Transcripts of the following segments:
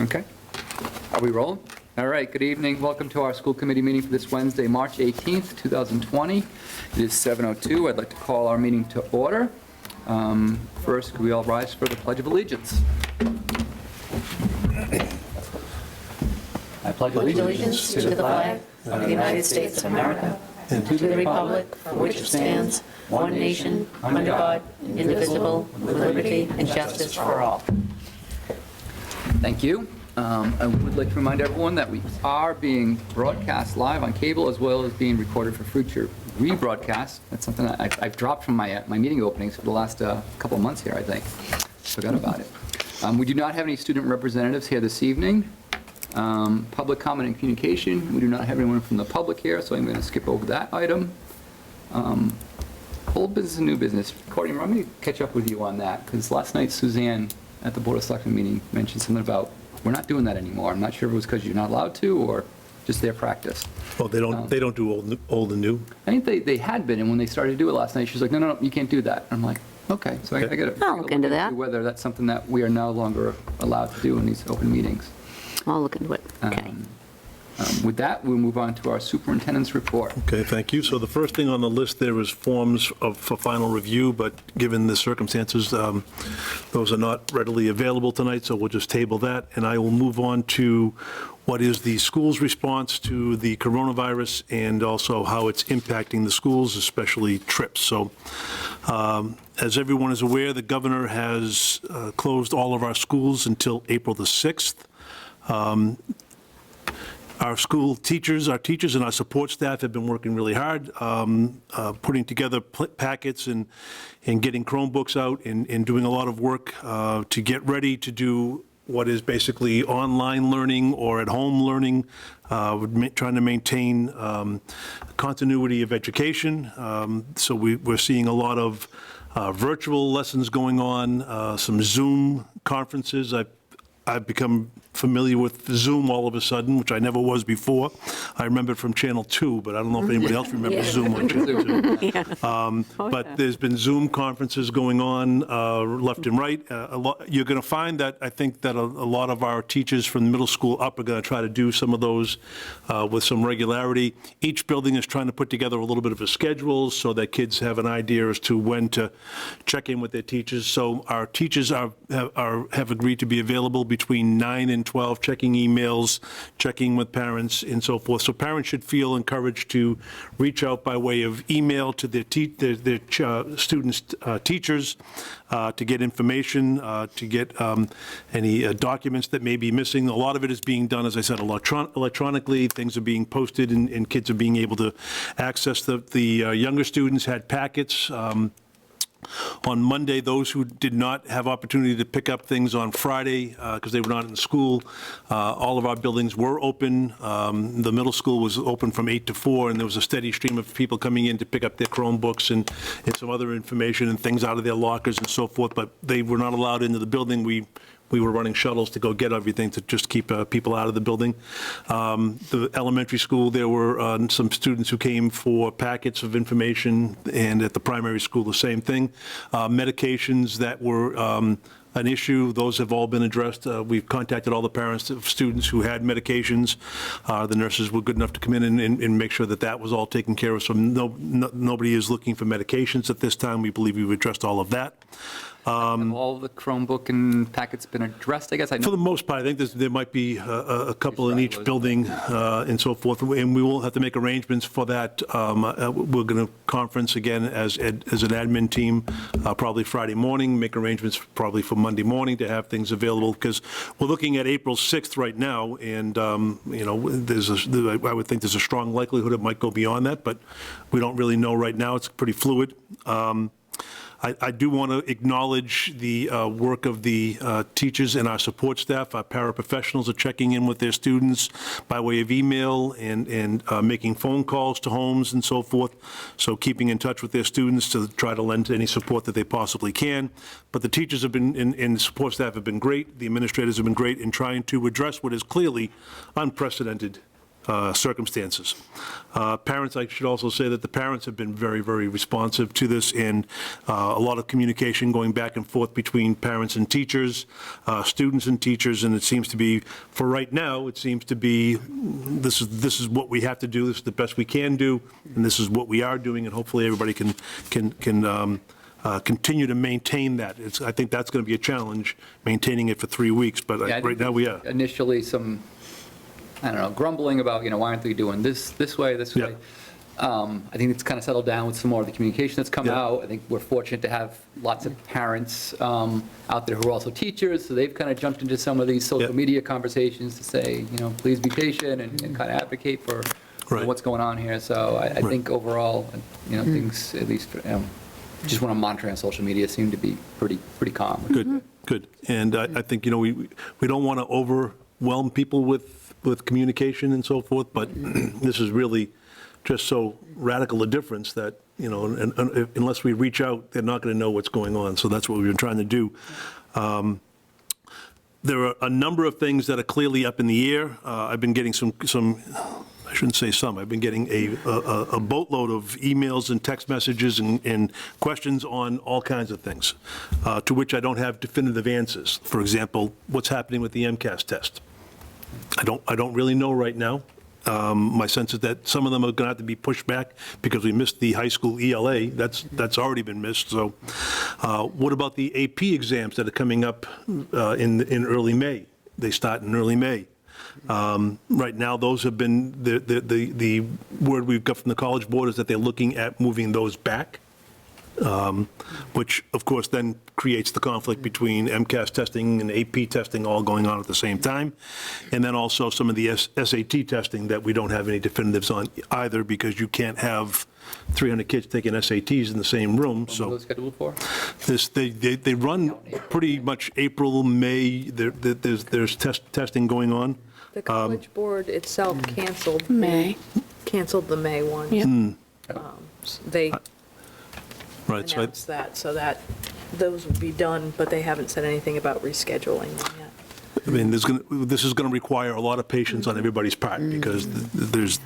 Okay. Are we rolling? All right, good evening. Welcome to our school committee meeting for this Wednesday, March 18th, 2020. It is 7:02. I'd like to call our meeting to order. First, could we all rise for the Pledge of Allegiance? I pledge Allegiance to the flag of the United States of America and to the republic for which it stands, one nation, under God, indivisible, with liberty and justice for all. Thank you. I would like to remind everyone that we are being broadcast live on cable as well as being recorded for future rebroadcast. That's something that I've dropped from my meeting openings for the last couple of months here, I think. Forgot about it. We do not have any student representatives here this evening. Public comment and communication, we do not have anyone from the public here, so I'm going to skip over that item. Old business and new business. Courtney, let me catch up with you on that, because last night Suzanne at the Board of Selectmen meeting mentioned something about we're not doing that anymore. I'm not sure if it was because you're not allowed to or just their practice. Well, they don't do old and new. I think they had been, and when they started to do it last night, she's like, no, you can't do that. I'm like, okay, so I got to I'll look into that. whether that's something that we are no longer allowed to do in these open meetings. I'll look into it. Okay. With that, we'll move on to our superintendent's report. Okay, thank you. So the first thing on the list there is forms for final review, but given the circumstances, those are not readily available tonight, so we'll just table that. And I will move on to what is the school's response to the coronavirus and also how it's impacting the schools, especially trips. So as everyone is aware, the governor has closed all of our schools until April the 6th. Our school teachers, and our support staff have been working really hard, putting together packets and getting Chromebooks out and doing a lot of work to get ready to do what is basically online learning or at home learning. We're trying to maintain continuity of education. So we're seeing a lot of virtual lessons going on, some Zoom conferences. I've become familiar with Zoom all of a sudden, which I never was before. I remember it from Channel 2, but I don't know if anybody else remembers Zoom on Channel 2. But there's been Zoom conferences going on left and right. You're going to find that I think that a lot of our teachers from middle school up are going to try to do some of those with some regularity. Each building is trying to put together a little bit of a schedule so that kids have an idea as to when to check in with their teachers. So our teachers have agreed to be available between 9 and 12, checking emails, checking with parents, and so forth. So parents should feel encouraged to reach out by way of email to their students' teachers to get information, to get any documents that may be missing. A lot of it is being done, as I said, electronically. Things are being posted, and kids are being able to access. The younger students had packets. On Monday, those who did not have opportunity to pick up things on Friday because they were not in school, all of our buildings were open. The middle school was open from 8 to 4, and there was a steady stream of people coming in to pick up their Chromebooks and some other information and things out of their lockers and so forth, but they were not allowed into the building. We were running shuttles to go get everything to just keep people out of the building. The elementary school, there were some students who came for packets of information, and at the primary school, the same thing. Medications that were an issue, those have all been addressed. We've contacted all the parents of students who had medications. The nurses were good enough to come in and make sure that was all taken care of. So nobody is looking for medications at this time. We believe we've addressed all of that. Have all the Chromebook and packets been addressed, I guess? For the most part, I think there might be a couple in each building and so forth, and we will have to make arrangements for that. We're going to conference again as an admin team probably Friday morning, make arrangements probably for Monday morning to have things available, because we're looking at April 6th right now, and I would think there's a strong likelihood it might go beyond that, but we don't really know right now. It's pretty fluid. I do want to acknowledge the work of the teachers and our support staff. Our paraprofessionals are checking in with their students by way of email and making phone calls to homes and so forth. So keeping in touch with their students to try to lend any support that they possibly can. But the teachers have been, and the support staff have been great. The administrators have been great in trying to address what is clearly unprecedented circumstances. Parents, I should also say that the parents have been very, very responsive to this, and a lot of communication going back and forth between parents and teachers, students and teachers, and it seems to be, for right now, it seems to be, this is what we have to do, this is the best we can do, and this is what we are doing, and hopefully everybody can continue to maintain that. I think that's going to be a challenge, maintaining it for 3 weeks, but Yeah, I right think now we are. Initially, some, I don't know, grumbling about, why aren't they doing this way, this Yeah. way? I think it's kind of settled down with some more of the communication that's come Yeah. out. I think we're fortunate to have lots of parents out there who are also teachers, so they've kind of jumped into some of these social Yeah. media conversations to say, please be patient and kind of advocate for Right. what's going on here. So I think overall, things, at least, just when I'm monitoring on social media, seem to be pretty calm. Good, good. And I think, we don't want to overwhelm people with communication and so forth, but this is really just so radical a difference that, and unless we reach out, they're not going to know what's going on. So that's what we've been trying to do. There are a number of things that are clearly up in the air. I've been getting some, I shouldn't say some, I've been getting a boatload of emails and text messages and questions on all kinds of things, to which I don't have definitive answers. For example, what's happening with the MCAS test? I don't really know right now. My sense is that some of them are going to have to be pushed back because we missed the high school ELA. That's already been missed. So what about the AP exams that are coming up in early May? They start in early May. Right now, those have been, the word we've got from the College Board is that they're looking at moving those back, which, of course, then creates the conflict between MCAS testing and AP testing all going on at the same time. And then also some of the SAT testing that we don't have any definitives on either, because you can't have 300 kids taking SATs in the same room. What are So those scheduled for? they run pretty much April, May. There's testing going on. The College Board itself canceled the May one. Yeah. They Right. So announced that, so that those would be done, but they haven't said anything about rescheduling them yet. I mean, this is going to require a lot of patience on everybody's part, because there's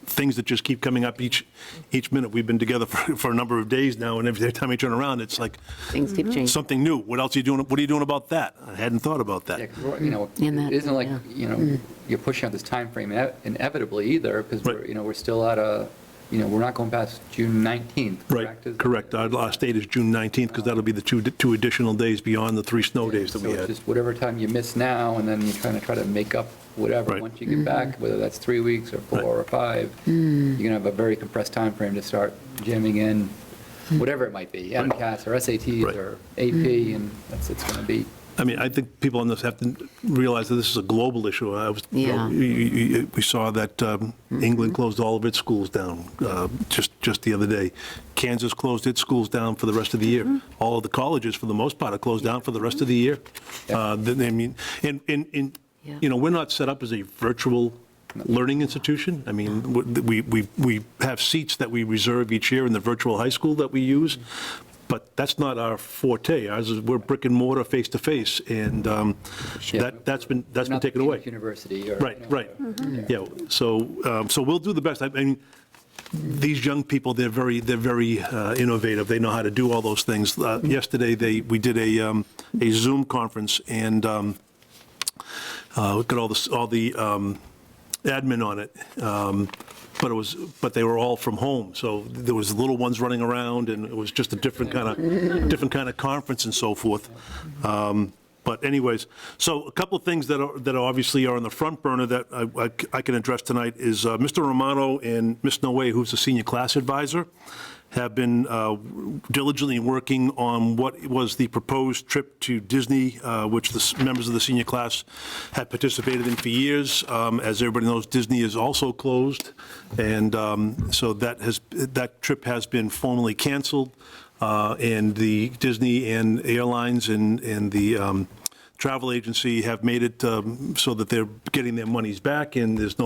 things that just keep coming up each minute. We've been together for a number of days now, and every time I turn around, it's like Things keep changing. something new. What else are you doing? What are you doing about that? I hadn't thought about Yeah, that. 'cause we're, In that, it isn't like, yeah. you're pushing out this timeframe inevitably either, because Right. we're still at we're not going past June 19th, Right, correct? Is that- correct. Our last date is June 19th, because that'll be the two additional days beyond the 3 snow days that So we it's had. just whatever time you miss now, and then you're try to make up whatever Right. once you get back, whether that's 3 weeks or 4 or 5. You're going to have a very compressed time frame to start jamming in whatever it might be, MCAS or SATs Right. or AP, and that's it's going to be. I mean, I think people on this have to realize that this is a global issue. Yeah. We saw that England closed all of its schools down just the other day. Kansas closed its schools down for the rest of the year. All of the colleges, for the most part, are closed down for the rest of the year. I mean, we're not set up as a virtual learning institution. I mean, we have seats that we reserve each year in the virtual high school that we use, but that's not our forte. Ours is, we're brick and mortar, face to face, and that's been Not taken away. University or. Right, right. Yeah, so we'll do the best. I mean, these young people, they're very innovative. They know how to do all those things. Yesterday, we did a Zoom conference, and we got all the admin on it. But they were all from home, so there was little ones running around, and it was just a different kind of conference and so forth. But anyways, so a couple of things that obviously are on the front burner that I can address tonight is Mr. Romano and Ms. Noe, who's the senior class advisor, have been diligently working on what was the proposed trip to Disney, which the members of the senior class had participated in for years. As everybody knows, Disney is also closed, and so that trip has been formally canceled, and the Disney and airlines and the travel agency have made it so that they're getting their monies back, and there is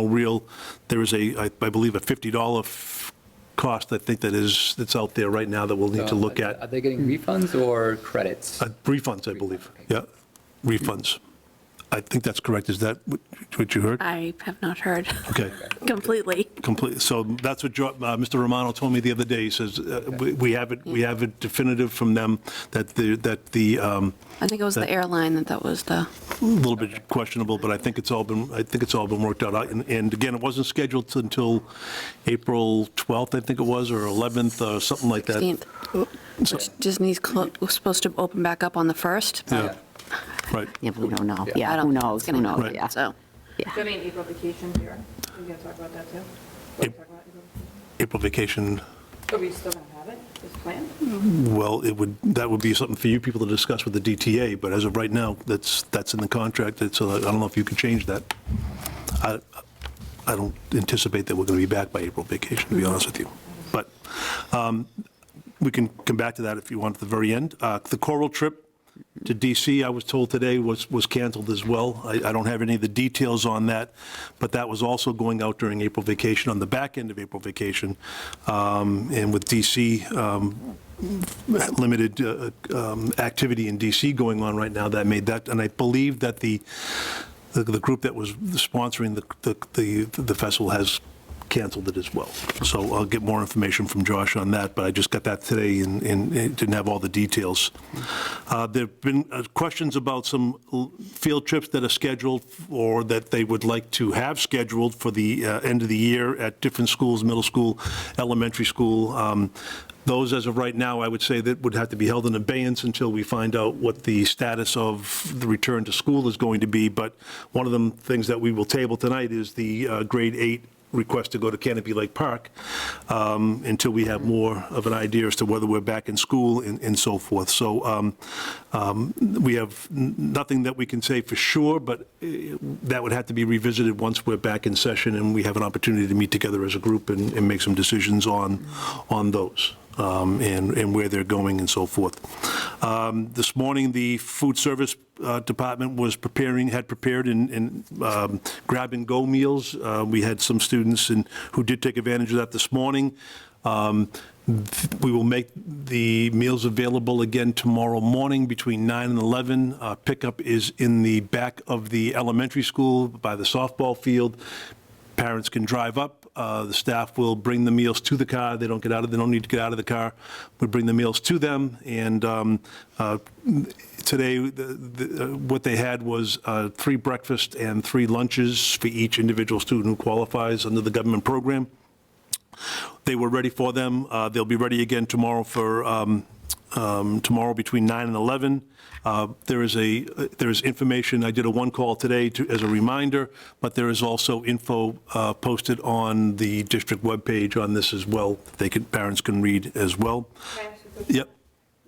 I believe a $50 cost, I think, that's out there right now that we'll need to look Are at. they getting refunds or credits? Refunds, I believe. Okay. Yeah, refunds. I think that's correct. Is that what you heard? I have not heard Okay. completely. Complete. So that's what Mr. Romano told me the other day. He says, we have it definitive from them that the I think it was the airline that was the, a little bit questionable, but I think it's all been worked out. And again, it wasn't scheduled until April 12th, I think it was, or 11th, or something like that. 16th. Which Disney's was supposed to open back up on the 1st. Yeah. Right. Yeah, but we don't know. I Yeah, don't who think knows? it's gonna Who knows? Right. Yeah. So, Yeah. Do you have any April vacations here? Are we going to talk about that too? April vacation. Are we still going to have it as planned? Well, that would be something for you people to discuss with the DTA, but as of right now, that's in the contract, so I don't know if you can change that. I don't anticipate that we're going to be back by April vacation, to be honest with you. But we can come back to that if you want at the very end. The choral trip to DC, I was told today, was canceled as well. I don't have any of the details on that, but that was also going out during April vacation, on the back end of April vacation. And with DC, limited activity in DC going on right now, that made that, and I believe that the group that was sponsoring the festival has canceled it as well. So I'll get more information from Josh on that, but I just got that today and didn't have all the details. There have been questions about some field trips that are scheduled or that they would like to have scheduled for the end of the year at different schools, middle school, elementary school. Those, as of right now, I would say that would have to be held in abeyance until we find out what the status of the return to school is going to be. But one of the things that we will table tonight is the grade 8 request to go to Canobie Lake Park until we have more of an idea as to whether we're back in school and so forth. So we have nothing that we can say for sure, but that would have to be revisited once we're back in session and we have an opportunity to meet together as a group and make some decisions on those. And where they're going and so forth. This morning, the food service department had prepared in grab-and-go meals. We had some students who did take advantage of that this morning. We will make the meals available again tomorrow morning between 9 and 11. Pickup is in the back of the elementary school by the softball field. Parents can drive up. The staff will bring the meals to the car. They don't need to get out of the car. We bring the meals to them. And today, what they had was 3 breakfasts and 3 lunches for each individual student who qualifies under the government program. They were ready for them. They'll be ready again tomorrow tomorrow between 9 and 11. There is information. I did a one-call today as a reminder, but there is also info posted on the district webpage on this as well. Parents can read as well. Can I ask you a question? Yep.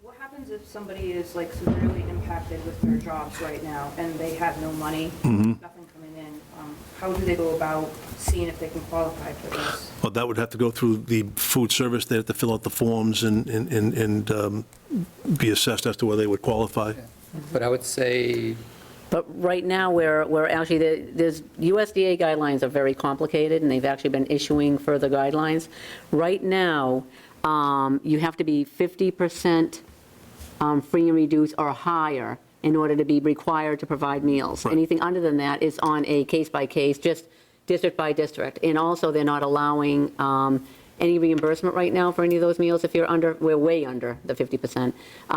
What happens if somebody is like severely impacted with their jobs right now and they have no money, nothing coming in? How do they go about seeing if they can qualify for this? Well, that would have to go through the food service. They have to fill out the forms and be assessed as to whether they would qualify. But I would say, But right now, we're actually, there's USDA guidelines are very complicated, and they've actually been issuing further guidelines. Right now, you have to be 50% free and reduced or higher in order to be required to provide meals. Right. Anything under than that is on a case-by-case, just district by district. And also, they're not allowing any reimbursement right now for any of those meals if you're under, we're way under the 50%.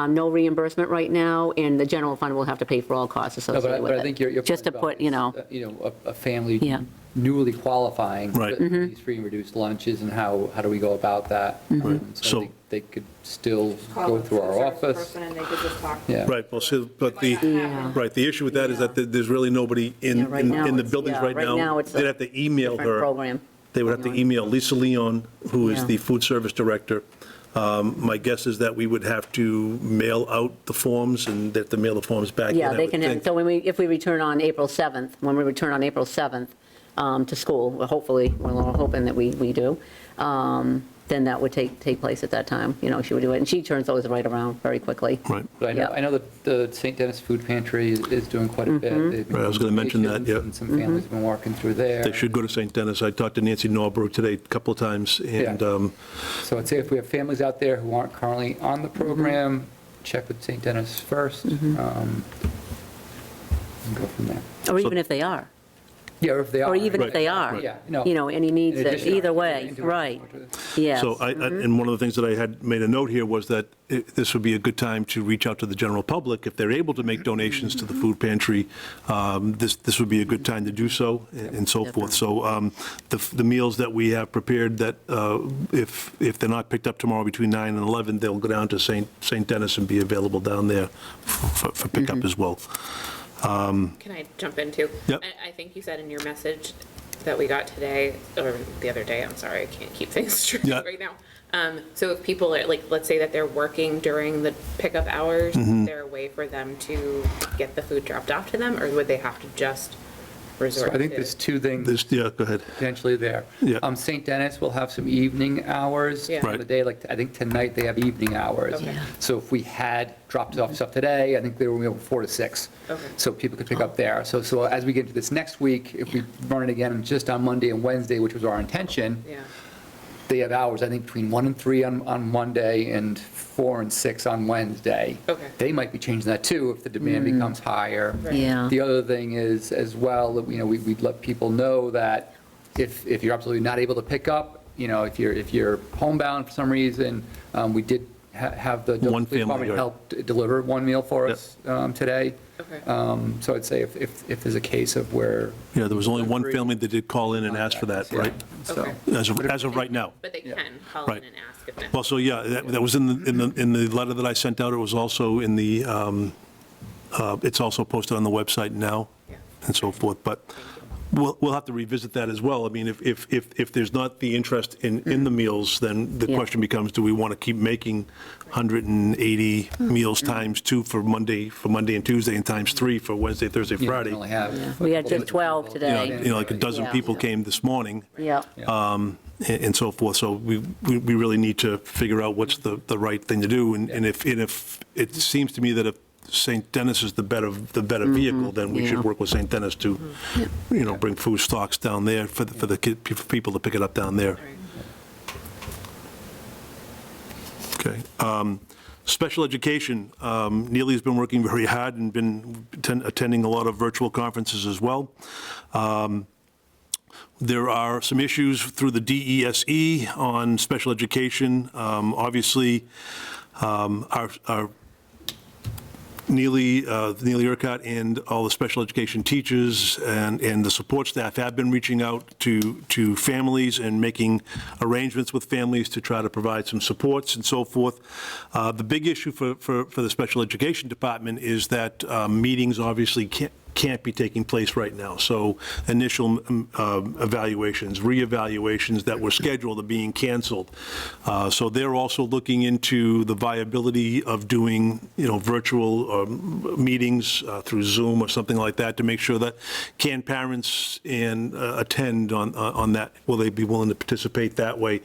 No reimbursement right now, and the general fund will have to pay for all costs no, associated with it. but I think your Just to point put, about a family Yeah. newly qualifying Right. for these free and reduced lunches, and how do we go about that? So So- I think they could still Call go the through food our service office. person and they could just talk. Yeah. Right, well, so, but Yeah. the issue with that is that there's really nobody Yeah, right now in the it's- buildings yeah, right right now. now it's a They'd have to email Different her. program. They would have to email Lisa Leon, who is Yeah. the food service director. My guess is that we would have to mail out the forms and they have to mail the forms back. Yeah, in, I they would can, think. so if we return on April 7th, to school, well, hopefully, we're hoping that we do, then that would take place at that time. She would do it, and she turns those right around very quickly. Right. But Yeah. I know that the St. Dennis Food Pantry is doing quite a bit. They've been Right, I was gonna mention that, donations, yeah. And some families have been walking through there. They should go to St. Dennis. I talked to Nancy Norbrook today a couple of times, and Yeah. So I'd say if we have families out there who aren't currently on the program, check with St. Dennis first. and go from there. Or even if they are. Yeah, or if they are. Or even if they are. Yeah, And he needs in it, addition, either way, into it. right, yes. So and one of the things that I had made a note here was that this would be a good time to reach out to the general public. If they're able to make donations to the food pantry, this would be a good time to do so, and so forth. So the meals that we have prepared, that if they're not picked up tomorrow between 9 and 11, they'll go down to St. Denis and be available down there for pickup as well. Can I jump in too? Yep. I think you said in your message that we got today, or the other day, I'm sorry, I can't keep things straight Yeah. right now. So if people are, like, let's say that they're working during the pickup hours, is there a way for them to get the food dropped off to them, or would they have to just So resort to? I think there's two things Yeah, go ahead. potentially there. Yeah. St. Denis will have some evening hours Yeah. on Right. the day, like, I think tonight they have evening hours. Okay. Yeah. So if we had dropped off stuff today, I think they were 4 to 6. Okay. So people could pick up there. So as we get into this next week, if we run it again just on Monday and Wednesday, which was our intention, Yeah, they have hours, I think, between 1 and 3 on Monday and 4 and 6 on Wednesday. Okay. They might be changing that too if the demand becomes higher. Right. Yeah. The other thing is, as well, that, we'd let people know that if you're absolutely not able to pick up, if you're homebound for some reason, we did have the One police department family, right. help deliver one meal for Yep. us today. okay. So I'd say if there's a case of where. Yeah, there was only one family that did call in and ask for that, Yeah. right? So, Okay. As of right now. But they Yeah. can call Right. in and ask if necessary. Well, so yeah, that was in the letter that I sent out. It was also in the, it's also posted on the website now Yeah. and so forth. But we'll have to revisit that as well. I mean, if there's not the interest in the meals, then the Yeah. question becomes, do we want to keep making 180 meals times 2 for Monday and Tuesday, and times 3 for Wednesday, Thursday, you Friday? only have. We had just 12 today. Like a dozen Yeah. people came this morning. Yeah, And so forth. So we really need to figure out what's the right thing to do. And if it seems to me that if St. Denis is the better vehicle, then we Yeah. should work with St. Denis to, bring food stocks down there for for people to pick it up down there. Okay. Special education, Neely's been working very hard and been attending a lot of virtual conferences as well. There are some issues through the DESE on special education. Obviously, our Neely Urquhart and all the special education teachers and the support staff have been reaching out to families and making arrangements with families to try to provide some supports and so forth. The big issue for the special education department is that meetings obviously can't be taking place right now. So initial evaluations, reevaluations that were scheduled are being canceled. So they're also looking into the viability of doing, virtual meetings through Zoom or something like that to make sure that can parents attend on that. Will they be willing to participate that way?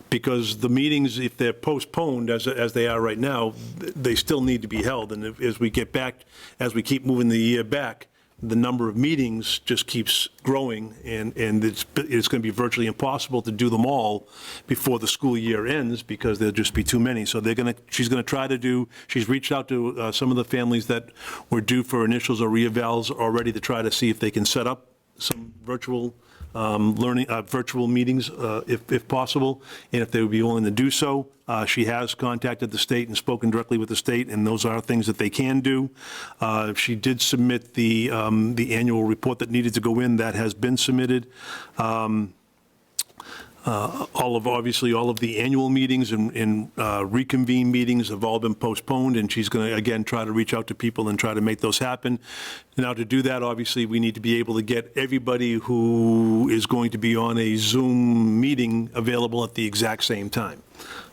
Because the meetings, if they're postponed as they are right now, they still need to be held. And as we keep moving the year back, the number of meetings just keeps growing, and it's going to be virtually impossible to do them all before the school year ends because there'll just be too many. So she's going to try to she's reached out to some of the families that were due for initials or reevals already to try to see if they can set up some virtual virtual meetings if possible, and if they would be willing to do so. She has contacted the state and spoken directly with the state, and those are things that they can do. She did submit the annual report that needed to go in. That has been submitted. Obviously, all of the annual meetings and reconvene meetings have all been postponed, and she's going to, again, try to reach out to people and try to make those happen. Now, to do that, obviously, we need to be able to get everybody who is going to be on a Zoom meeting available at the exact same time.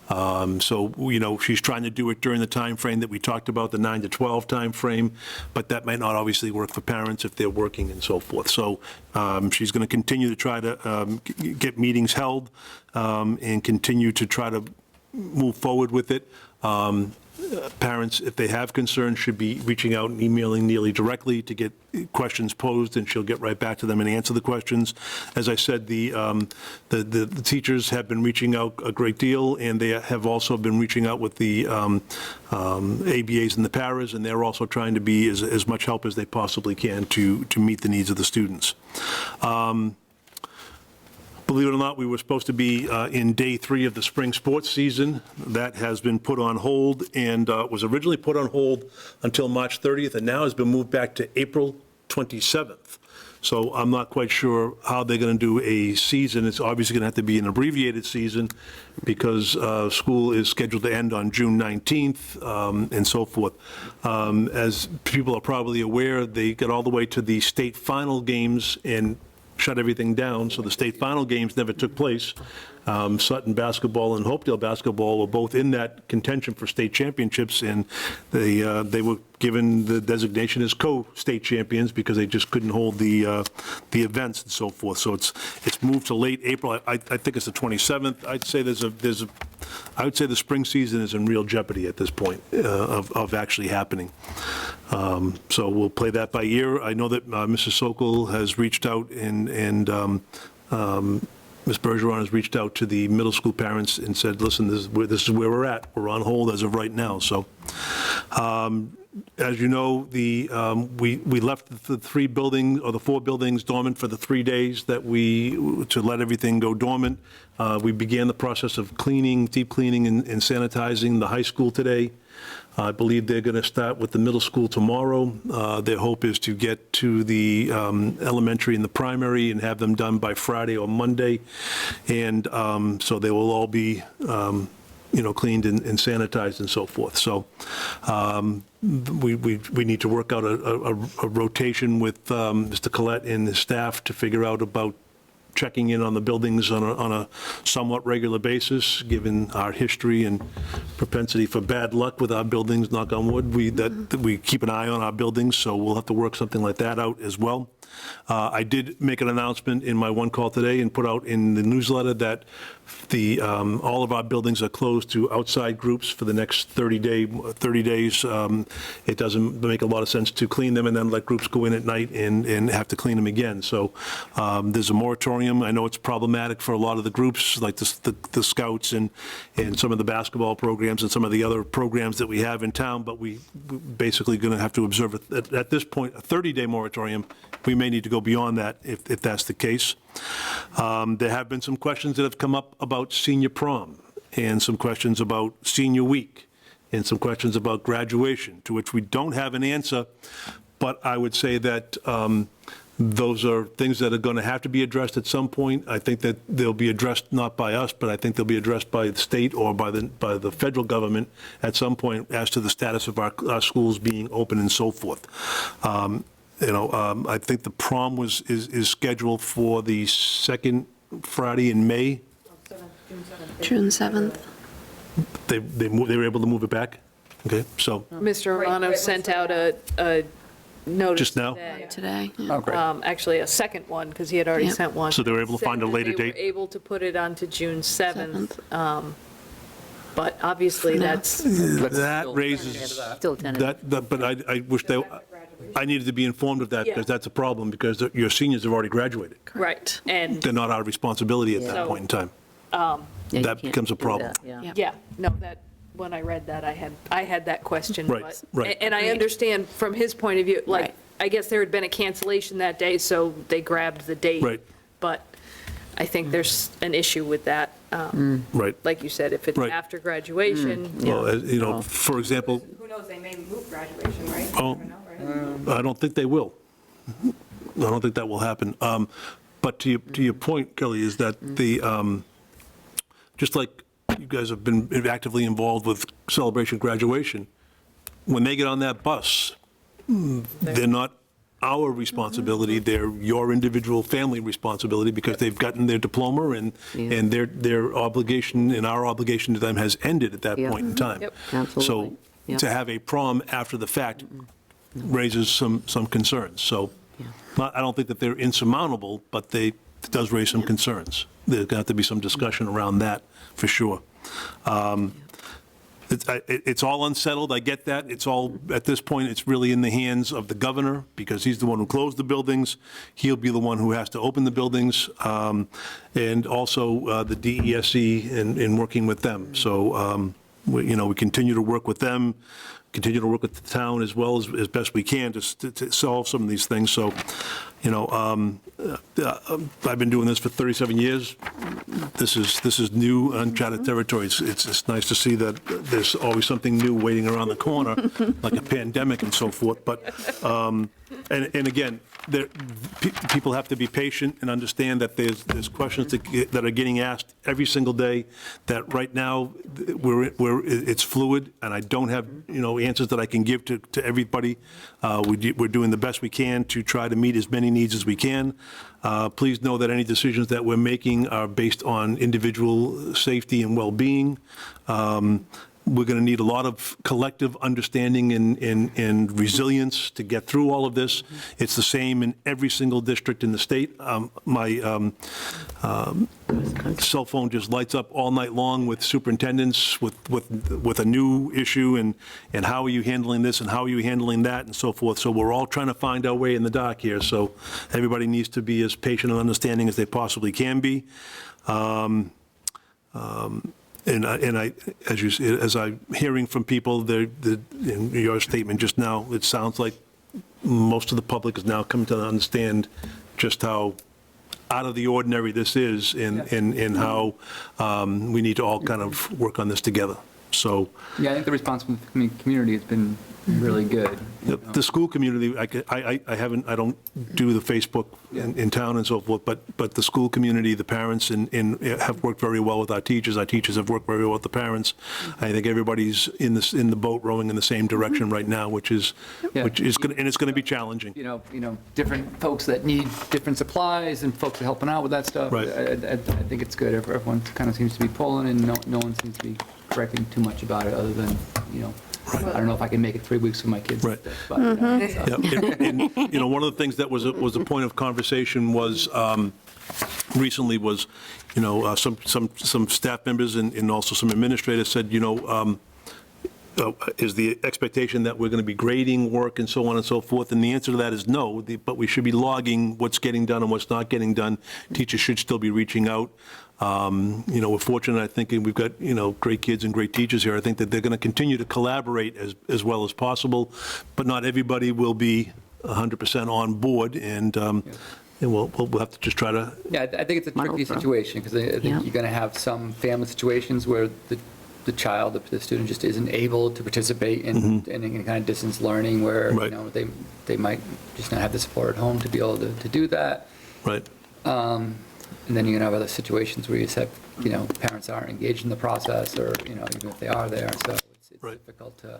So, she's trying to do it during the time frame that we talked about, the 9 to 12 time frame, but that might not obviously work for parents if they're working and so forth. So she's going to continue to try to get meetings held and continue to try to move forward with it. Parents, if they have concerns, should be reaching out and emailing Neely directly to get questions posed, and she'll get right back to them and answer the questions. As I said, the teachers have been reaching out a great deal, and they have also been reaching out with the ABAs and the paras, and they're also trying to be as much help as they possibly can to meet the needs of the students. Believe it or not, we were supposed to be in day 3 of the spring sports season. That has been put on hold, and was originally put on hold until March 30th, and now has been moved back to April 27th. So I'm not quite sure how they're going to do a season. It's obviously going to have to be an abbreviated season because school is scheduled to end on June 19th and so forth. As people are probably aware, they got all the way to the state final games and shut everything down, so the state final games never took place. Sutton basketball and Hopedale basketball were both in that contention for state championships, and they were given the designation as co-state champions because they just couldn't hold the events and so forth. So it's moved to late April. I think it's the 27th. I would say the spring season is in real jeopardy at this point of actually happening. So we'll play that by ear. I know that Mrs. Sokol has reached out and Ms. Bergeron has reached out to the middle school parents and said, listen, this is where we're at. We're on hold as of right now. So as you know, we left the 3 buildings or the 4 buildings dormant for the 3 days that to let everything go dormant. We began the process of cleaning, deep cleaning and sanitizing the high school today. I believe they're going to start with the middle school tomorrow. Their hope is to get to the elementary and the primary and have them done by Friday or Monday. And so they will all be, cleaned and sanitized and so forth. So we need to work out a rotation with Mr. Collette and his staff to figure out about checking in on the buildings on a somewhat regular basis, given our history and propensity for bad luck with our buildings, knock on wood. We keep an eye on our buildings, so we'll have to work something like that out as well. I did make an announcement in my one call today and put out in the newsletter that all of our buildings are closed to outside groups for the next 30 days. It doesn't make a lot of sense to clean them and then let groups go in at night and have to clean them again. So there's a moratorium. I know it's problematic for a lot of the groups, like the Scouts and some of the basketball programs and some of the other programs that we have in town, but we're basically going to have to observe at this point a 30-day moratorium. We may need to go beyond that if that's the case. There have been some questions that have come up about senior prom and some questions about senior week and some questions about graduation, to which we don't have an answer, but I would say that those are things that are going to have to be addressed at some point. I think that they'll be addressed not by us, but I think they'll be addressed by the state or by the federal government at some point as to the status of our schools being open and so forth. I think the prom is scheduled for the second Friday in May. June 7th. They were able to move it back? Okay, so. Mr. Romano sent out a notice Just now? Today. Oh, great. Actually, a second one, because he had already Yep. sent one. So they were able to find a Said that later They date? were able to put it on to June 7th. But obviously, For now. that's, That Still raises, Still tentative. but I wish I needed to be informed of that because that's a problem because your seniors have already graduated. right, and, They're not our responsibility at that So- point in time. Yeah, you That can't becomes a do problem. that, yeah. yeah, no, when I read that, I had that question. Right, but- right. And I understand from his point of view, like, Right. I guess there had been a cancellation that day, so they grabbed the date. Right. But I think there's an issue with that. Right. Like you said, if it's Right. after graduation, Well, for example, Who knows, they may move graduation, right? Oh. You never know, right? I don't think they will. I don't think that will happen. But to your point, Kelly, is that just like you guys have been actively involved with Celebration Graduation, when they get on that bus, they're not our responsibility, they're your individual family responsibility because they've gotten their diploma and their obligation and our obligation to them has ended at that Yeah. point in time. Yep. Absolutely. So Yeah. to have a prom after the fact raises some concerns. So I don't think that they're insurmountable, but it does raise some concerns. There's going to have to be some discussion around that for sure. It's all unsettled, I get that. It's all, at this point, it's really in the hands of the governor, because he's the one who closed the buildings. He'll be the one who has to open the buildings, and also the DESE in working with them. So, we continue to work with them, continue to work with the town as well as best we can to solve some of these things. So, I've been doing this for 37 years. This is new, uncharted territory. It's nice to see that there's always something new waiting around the corner, like a pandemic and so forth. But, and again, people have to be patient and understand that there's questions that are getting asked every single day, that right now it's fluid, and I don't have, answers that I can give to everybody. We're doing the best we can to try to meet as many needs as we can. Please know that any decisions that we're making are based on individual safety and well-being. We're going to need a lot of collective understanding and resilience to get through all of this. It's the same in every single district in the state. My cell phone just lights up all night long with superintendents with a new issue, and how are you handling this and how are you handling that and so forth. So we're all trying to find our way in the dark here. So everybody needs to be as patient and understanding as they possibly can be. And as I'm hearing from people, in your statement just now, it sounds like most of the public has now come to understand just how out of the ordinary this is, and how we need to all kind of work on this together. So, Yeah, I think the response from the community has been really good. the school community, I don't do the Facebook in town and so forth, but the school community, the parents, and have worked very well with our teachers. Our teachers have worked very well with the parents. I think everybody's in the boat rowing in the same direction right now, which is going to, and it's going to be challenging. Different folks that need different supplies, and folks are helping out with that stuff. Right. I think it's good. Everyone kind of seems to be pulling, and no one seems to be correcting too much about it, other than, I don't know if I can make it 3 weeks with my kids. Right. But, Yep. And one of the things that was a point of conversation was, recently was, some staff members and also some administrators said, is the expectation that we're going to be grading work and so on and so forth? And the answer to that is no, but we should be logging what's getting done and what's not getting done. Teachers should still be reaching out. We're fortunate, I think, and we've got, great kids and great teachers here. I think that they're going to continue to collaborate as well as possible, but not everybody will be 100% on board, and we'll have to just try to. Yeah, I think it's a tricky situation, because I think you're going to have some family situations where the child, the student, just isn't able to participate in any kind of distance learning, where Right. they might just not have the support at home to be able to do that. Right. And then you're going to have other situations where you just have, parents aren't engaged in the process, or, even if they are there. So it's Right. difficult to,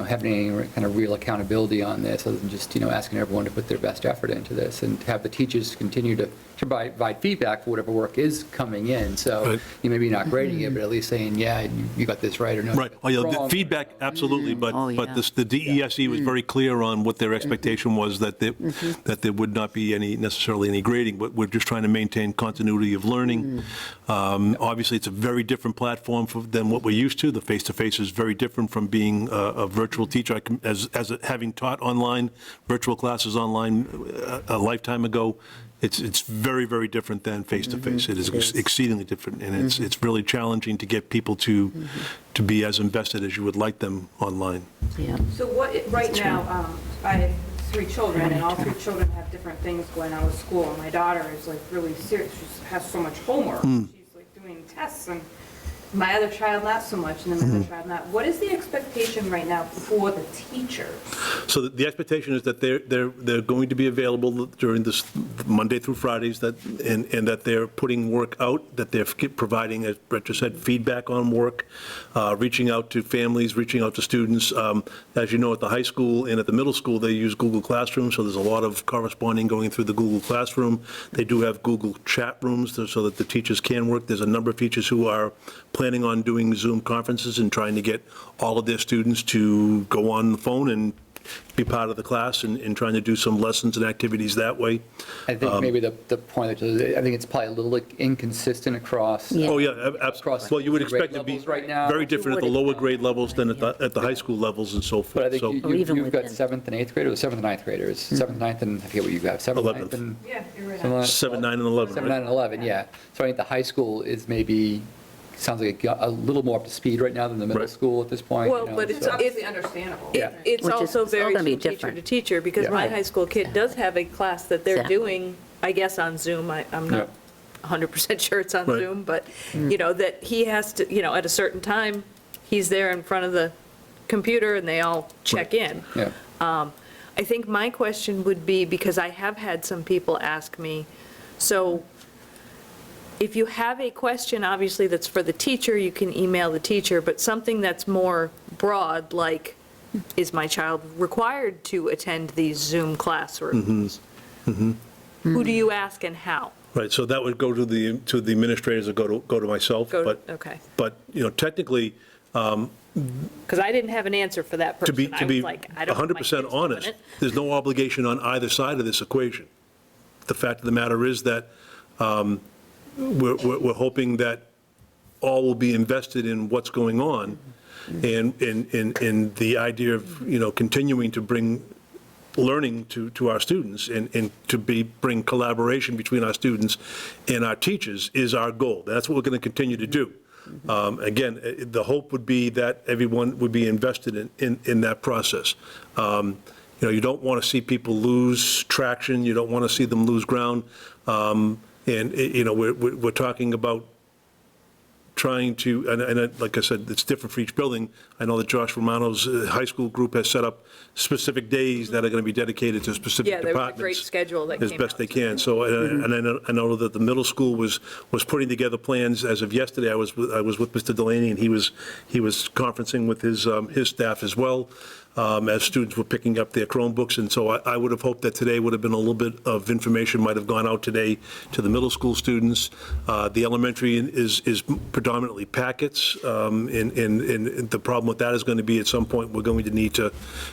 have any kind of real accountability on this, other than just, asking everyone to put their best effort into this, and to have the teachers continue to provide feedback for whatever work is coming in. So Right. you maybe not grading it, but at least saying, yeah, you got this right or no. Right. Oh, yeah, the wrong. feedback, absolutely, but Oh, yeah. the DESE was very clear on what their expectation was, that there would not be necessarily any grading, but we're just trying to maintain continuity of learning. Obviously, it's a very different platform than what we're used to. The face-to-face is very different from being a virtual teacher. Having taught online, virtual classes online a lifetime ago, it's very, very different than face-to-face. It is exceedingly different, and it's really challenging to get people to be as invested as you would like them online. Yeah. So right now, I have 3 children, and all 3 children have different things going on with school. And my daughter is like really serious. She has so much homework. She's like doing tests, and my other child not so much, and then my other child not. What is the expectation right now for the teachers? So the expectation is that they're going to be available during this Monday through Fridays, and that they're putting work out, that they're providing, as Brett just said, feedback on work, reaching out to families, reaching out to students. As you know, at the high school and at the middle school, they use Google Classroom, so there's a lot of corresponding going through the Google Classroom. They do have Google chat rooms so that the teachers can work. There's a number of teachers who are planning on doing Zoom conferences and trying to get all of their students to go on the phone and be part of the class and trying to do some lessons and activities that way. I think maybe the point, I think it's probably a little inconsistent across. Yeah. Oh, yeah, Across well, you would grade expect it to be levels right now. very different at the lower grade levels than at the high school levels and so But I forth. think So Or even you've got within. 7th and 8th graders, 7th and 9th graders, 7th, 9th, and I forget what you have, 7th, 11th. 9th, and. Yeah, you're right. something like that. 7, 9, and 11. 7, 9, and 11, yeah. So I think the high school is maybe, sounds like it got a little more up to speed right now than the middle Right. school at this point. Well, you know, but It's so- obviously understandable. Yeah. It's Which is- also it's all varies gonna be from teacher different. to teacher, because Yeah. my Right. high school kid does have a class that they're Exactly. doing, I guess, on Zoom. I'm not 100% sure it's on Right. Zoom, but, that he has to, at a certain time, he's there in front of the computer and they all check in. Yeah. I think my question would be, because I have had some people ask me, so if you have a question, obviously, that's for the teacher, you can email the teacher, but something that's more broad, like, is my child required to attend these Zoom classrooms? Who do you ask and how? Right, so that would go to the administrators or go to myself, Okay. but, technically, Because I didn't have an answer for that to person. be, to be I was like, I don't know if my 100% kid's doing honest, it. there's no obligation on either side of this equation. The fact of the matter is that we're hoping that all will be invested in what's going on, and in the idea of, continuing to bring learning to our students and to bring collaboration between our students and our teachers is our goal. That's what we're going to continue to do. Again, the hope would be that everyone would be invested in that process. You don't want to see people lose traction. You don't want to see them lose ground. We're talking about trying to, and like I said, it's different for each building. I know that Josh Romano's high school group has set up specific days that are going to be dedicated to specific Yeah, there was a departments. great schedule that As came best out. they can. So, and I know that the middle school was putting together plans as of yesterday. I was with Mr. Delaney, and he was conferencing with his staff as well, as students were picking up their Chromebooks. And so I would have hoped that today would have been a little bit of information might have gone out today to the middle school students. The elementary is predominantly packets, and the problem with that is going to be at some point we're going to need to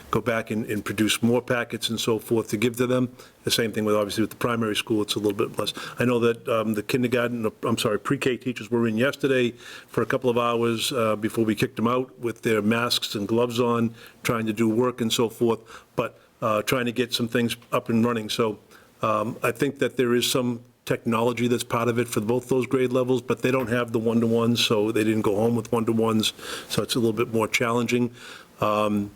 go back and produce more packets and so forth to give to them. The same thing obviously with the primary school, it's a little bit less. I know that the pre-K teachers were in yesterday for a couple of hours before we kicked them out with their masks and gloves on, trying to do work and so forth, but trying to get some things up and running. So I think that there is some technology that's part of it for both those grade levels, but they don't have the one-to-ones, so they didn't go home with one-to-ones, so it's a little bit more challenging. And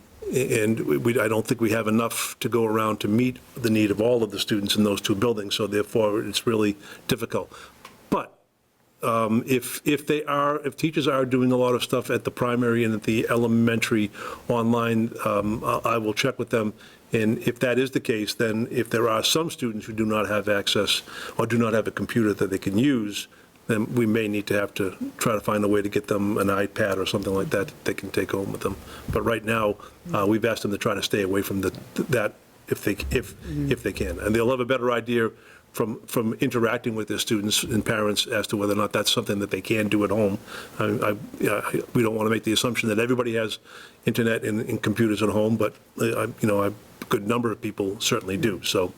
I don't think we have enough to go around to meet the need of all of the students in those two buildings, so therefore it's really difficult. But if teachers are doing a lot of stuff at the primary and at the elementary online, I will check with them. And if that is the case, then if there are some students who do not have access or do not have a computer that they can use, then we may need to have to try to find a way to get them an iPad or something like that they can take home with them. But right now, we've asked them to try to stay away from that if they can. And they'll have a better idea from interacting with their students and parents as to whether or not that's something that they can do at home. We don't want to make the assumption that everybody has internet and computers at home, but a good number of people certainly do, so.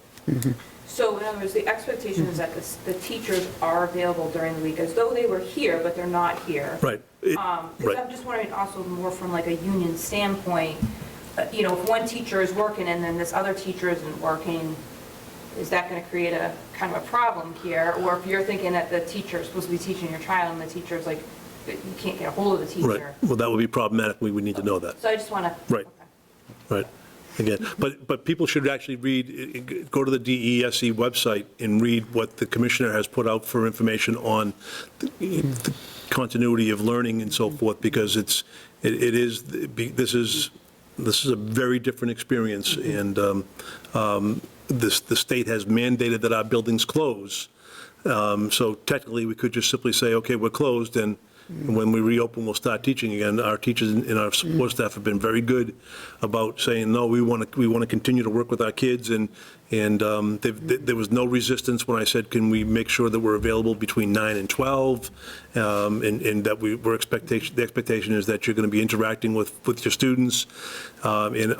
So in other words, the expectation is that the teachers are available during the week as though they were here, but they're not here. Right. Because Right. I'm just wondering also more from like a union standpoint, if one teacher is working and then this other teacher isn't working, is that going to create a kind of a problem here? Or if you're thinking that the teacher is supposed to be teaching your child and the teacher's like, you can't get a hold of the Right. teacher. Well, that would be problematic. We would need to know that. So I just want to. Right. Right. Again, but people should actually go to the DESE website and read what the commissioner has put out for information on the continuity of learning and so forth, because this is a very different experience, and the state has mandated that our buildings close. So technically, we could just simply say, okay, we're closed, and when we reopen, we'll start teaching again. Our teachers and our support staff have been very good about saying, no, we want to continue to work with our kids, and there was no resistance when I said, can we make sure that we're available between 9 and 12, and that the expectation is that you're going to be interacting with your students, and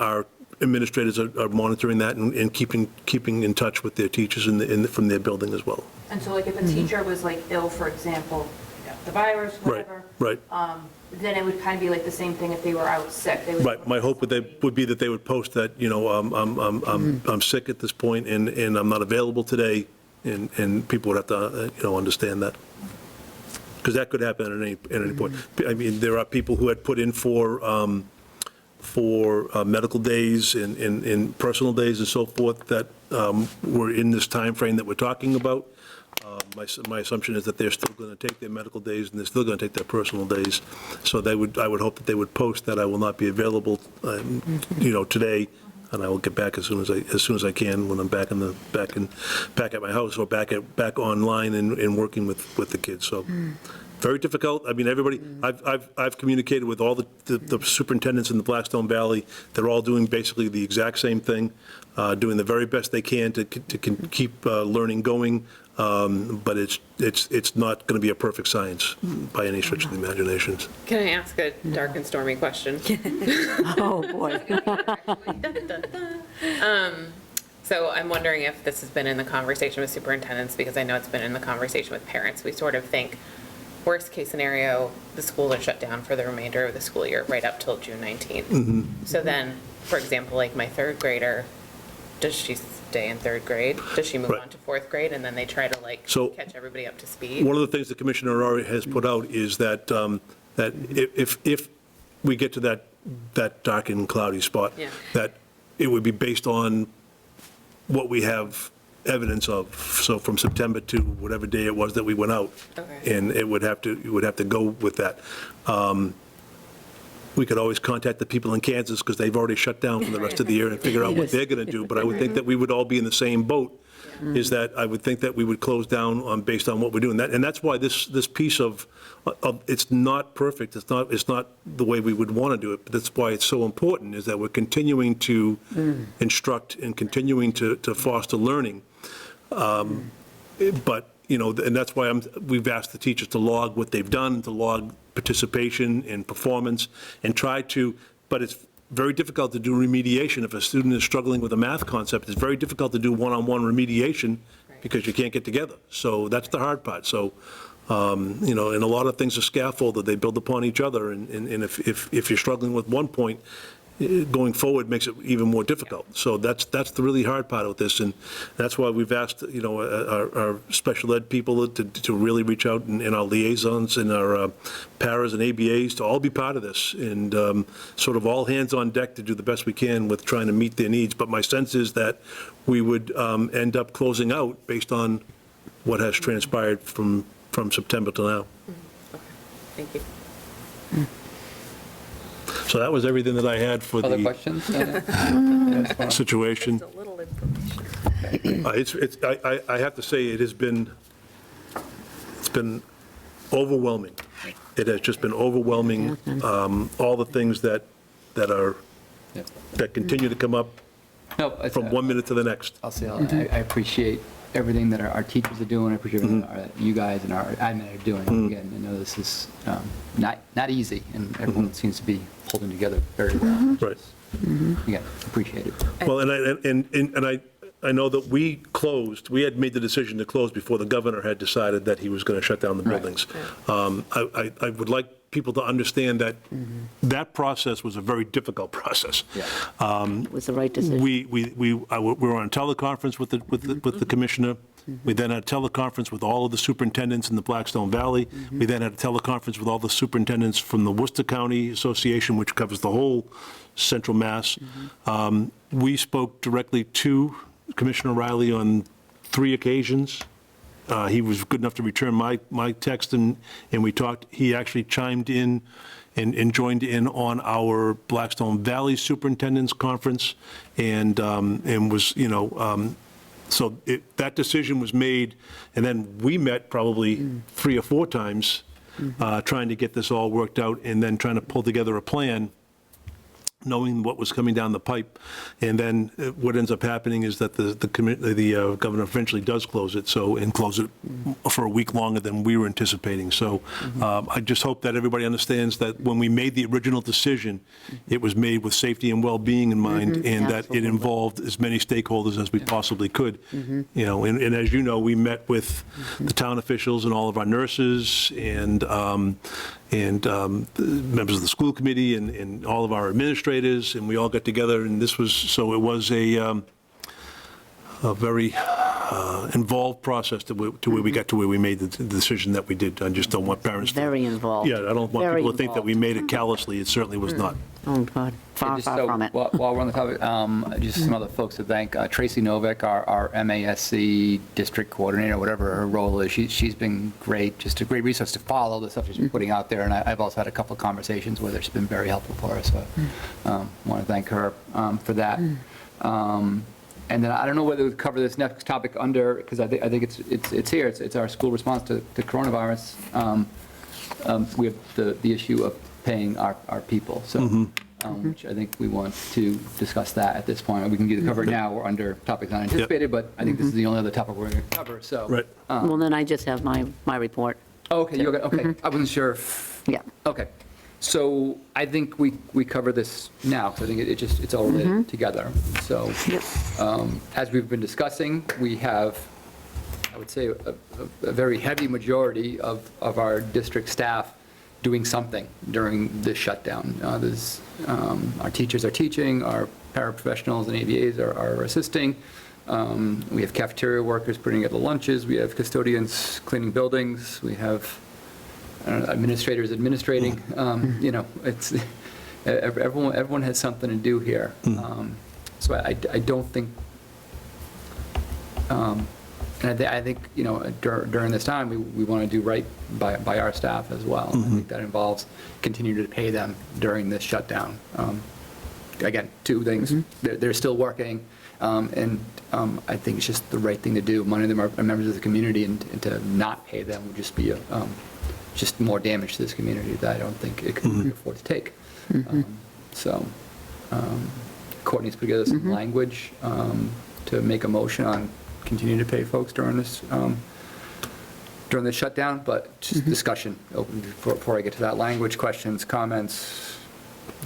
administrators are monitoring that and keeping in touch with their teachers from their building as well. And so like if a teacher was like ill, for example, the virus, whatever. Right. Then it would kind of be like the same thing if they were out sick. They would. Right, my hope would be that they would post that, I'm sick at this point and I'm not available today, and people would have to, understand that. Because that could happen at any point. I mean, there are people who had put in for medical days and personal days and so forth that were in this time frame that we're talking about. My assumption is that they're still going to take their medical days and they're still going to take their personal days. So I would hope that they would post that I will not be available, today, and I will get back as soon as I can when I'm back at my house or back online and working with the kids. So very difficult. I mean, everybody. I've communicated with all the superintendents in the Blackstone Valley. They're all doing basically the exact same thing, doing the very best they can to keep learning going. But it's not going to be a perfect science by any stretch of the imagination. Can I ask a dark and stormy question? Oh, boy. So I'm wondering if this has been in the conversation with superintendents, because I know it's been in the conversation with parents. We sort of think, worst case scenario, the schools are shut down for the remainder of the school year, right up till June 19th. So then, for example, like my third grader, does she stay in third grade? Does she move Right. on to fourth grade, and then they try to So, catch everybody up to speed? One of the things the commissioner already has put out is that that if we get to that dark and cloudy spot, Yeah. that it would be based on what we have evidence of. So from September to whatever day it was that we went out, Okay. and you would have to go with that. We could always contact the people in Kansas because they've already shut down for the rest of the year and figure out what they're going to do. But I would think that we would all be in the same boat, is that I would think that we would close down based on what we're doing. And that's why this piece of it's not perfect. It's not the way we would want to do it. But that's why it's so important, is that we're continuing to instruct and continuing to foster learning. But, and that's why we've asked the teachers to log what they've done, to log participation and performance, and but it's very difficult to do remediation. If a student is struggling with a math concept, it's very difficult to do one-on-one remediation because you can't get together. So that's the hard part. So, and a lot of things are scaffolded. They build upon each other, and if you're struggling with one point, going forward makes it even more difficult. So that's the really hard part of this, and that's why we've asked, our special ed people to really reach out, and our liaisons and our paras and ABAs to all be part of this, and sort of all hands on deck to do the best we can with trying to meet their needs. But my sense is that we would end up closing out based on what has transpired from September to now. Okay, thank you. So that was everything that I had for Other the questions? situation. Just a little information. I have to say, it's been overwhelming. It has just been overwhelming, all the things that continue to come up from 1 minute to the next. I'll say, I appreciate everything that our teachers are doing. I appreciate everything you guys and our admin are doing. Again, I know this is not easy, and everyone seems to be holding together very well. Right. Again, appreciate it. Well, and I know that we had made the decision to close before the governor had decided that he was going to shut down the Right. buildings. I would like people to understand that that process was a very difficult process. Yeah. It was the right decision. We were on a teleconference with the commissioner. We then had a teleconference with all of the superintendents in the Blackstone Valley. We then had a teleconference with all the superintendents from the Worcester County Association, which covers the whole central Mass. We spoke directly to Commissioner Riley on 3 occasions. He was good enough to return my text, and we talked. He actually chimed in and joined in on our Blackstone Valley Superintendent's Conference, and was, so that decision was made, and then we met probably 3 or 4 times trying to get this all worked out, and then trying to pull together a plan. knowing what was coming down the pipe. And then what ends up happening is that the governor eventually does close it, and close it for a week longer than we were anticipating. So I just hope that everybody understands that when we made the original decision, it was made with safety and well-being in mind, and that it involved as many stakeholders as we possibly could. You know, and as you know, we met with the town officials and all of our nurses and members of the school committee and all of our administrators, and we all got together, and it was a very involved process to where we got to where we made the decision that we did. I just don't want parents to... Very involved. Yeah, I don't want people to think that we made it callously. It certainly was not. Oh, God, far Just far from it. While we're on the topic, just some other folks to thank. Tracy Novick, our MASC district coordinator, whatever her role is, she's been great, just a great resource to follow the stuff she's been putting out there. And I've also had a couple of conversations with her. She's been very helpful for us. So want to thank her for that. And then I don't know whether we cover this next topic under, because I think it's here. It's our school response to coronavirus. We have the issue of paying our people. So, which I think we want to discuss that at this point. We can either cover it now or under topics not anticipated, but I think this is the only other topic we're going to cover. So, Right. Well, then I just have my report. Okay, okay. I wasn't sure if. Yeah. Okay. So I think we cover this now, because I think it's all related together. So as we've been discussing, we have, I would say, a very heavy majority of our district staff doing something during this shutdown. Our teachers are teaching, our paraprofessionals and ABAs are assisting. We have cafeteria workers putting together lunches. We have custodians cleaning buildings. We have administrators administrating. You know, it's everyone has something to do here. So I don't think, and I think, you know, during this time, we want to do right by our staff as well. I think that involves continuing to pay them during this shutdown. Again, two things, they're still working, and I think it's just the right thing to do. Many of them are members of the community, and to not pay them would just be just more damage to this community that I don't think it can afford to take. So Courtney's put together some language to make a motion on continuing to pay folks during this shutdown, but just discussion open before I get to that. Language, questions, comments.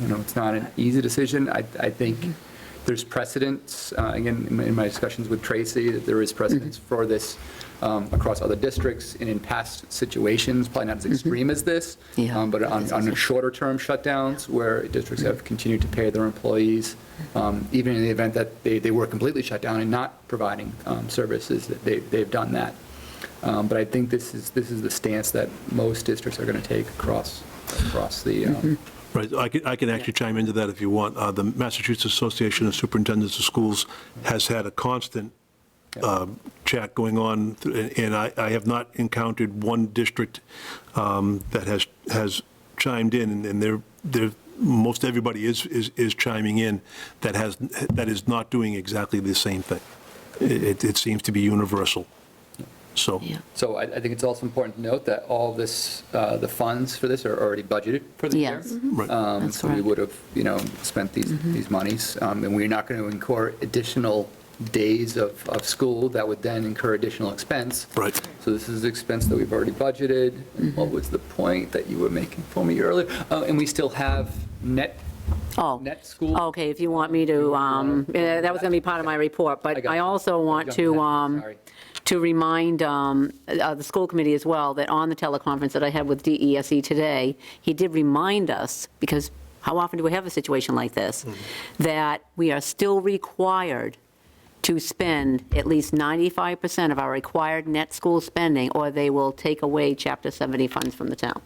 You know, it's not an easy decision. I think there's precedence, again, in my discussions with Tracy, that there is precedence for this across other districts and in past situations, probably not as extreme as this, but on shorter-term shutdowns where districts have continued to pay their employees, even in the event that they were completely shut down and not providing services, that they've done that. But I think this is the stance that most districts are going to take across the. Right, I can actually chime into that if you want. The Massachusetts Association of Superintendents of Schools has had a constant chat going on, and I have not encountered one district that has chimed in, and they're most everybody is chiming in that is not doing exactly the same thing. It seems to be universal. So I think it's also important to note that all this, the funds for this are already budgeted for the year. Yes. Right. That's So we correct. would have, you know, spent these monies, and we're not going to incur additional days of school that would then incur additional expense. Right. So this is expense that we've already budgeted. What was the point that you were making for me earlier? And we still have net school. Okay, if you want me to, that was going to be part of my report, but I also want to remind the school committee as well that on the teleconference that I had with DESE today, he did remind us, because how often do we have a situation like this, that we are still required to spend at least 95% of our required net school spending, or they will take away Chapter 70 funds from the town.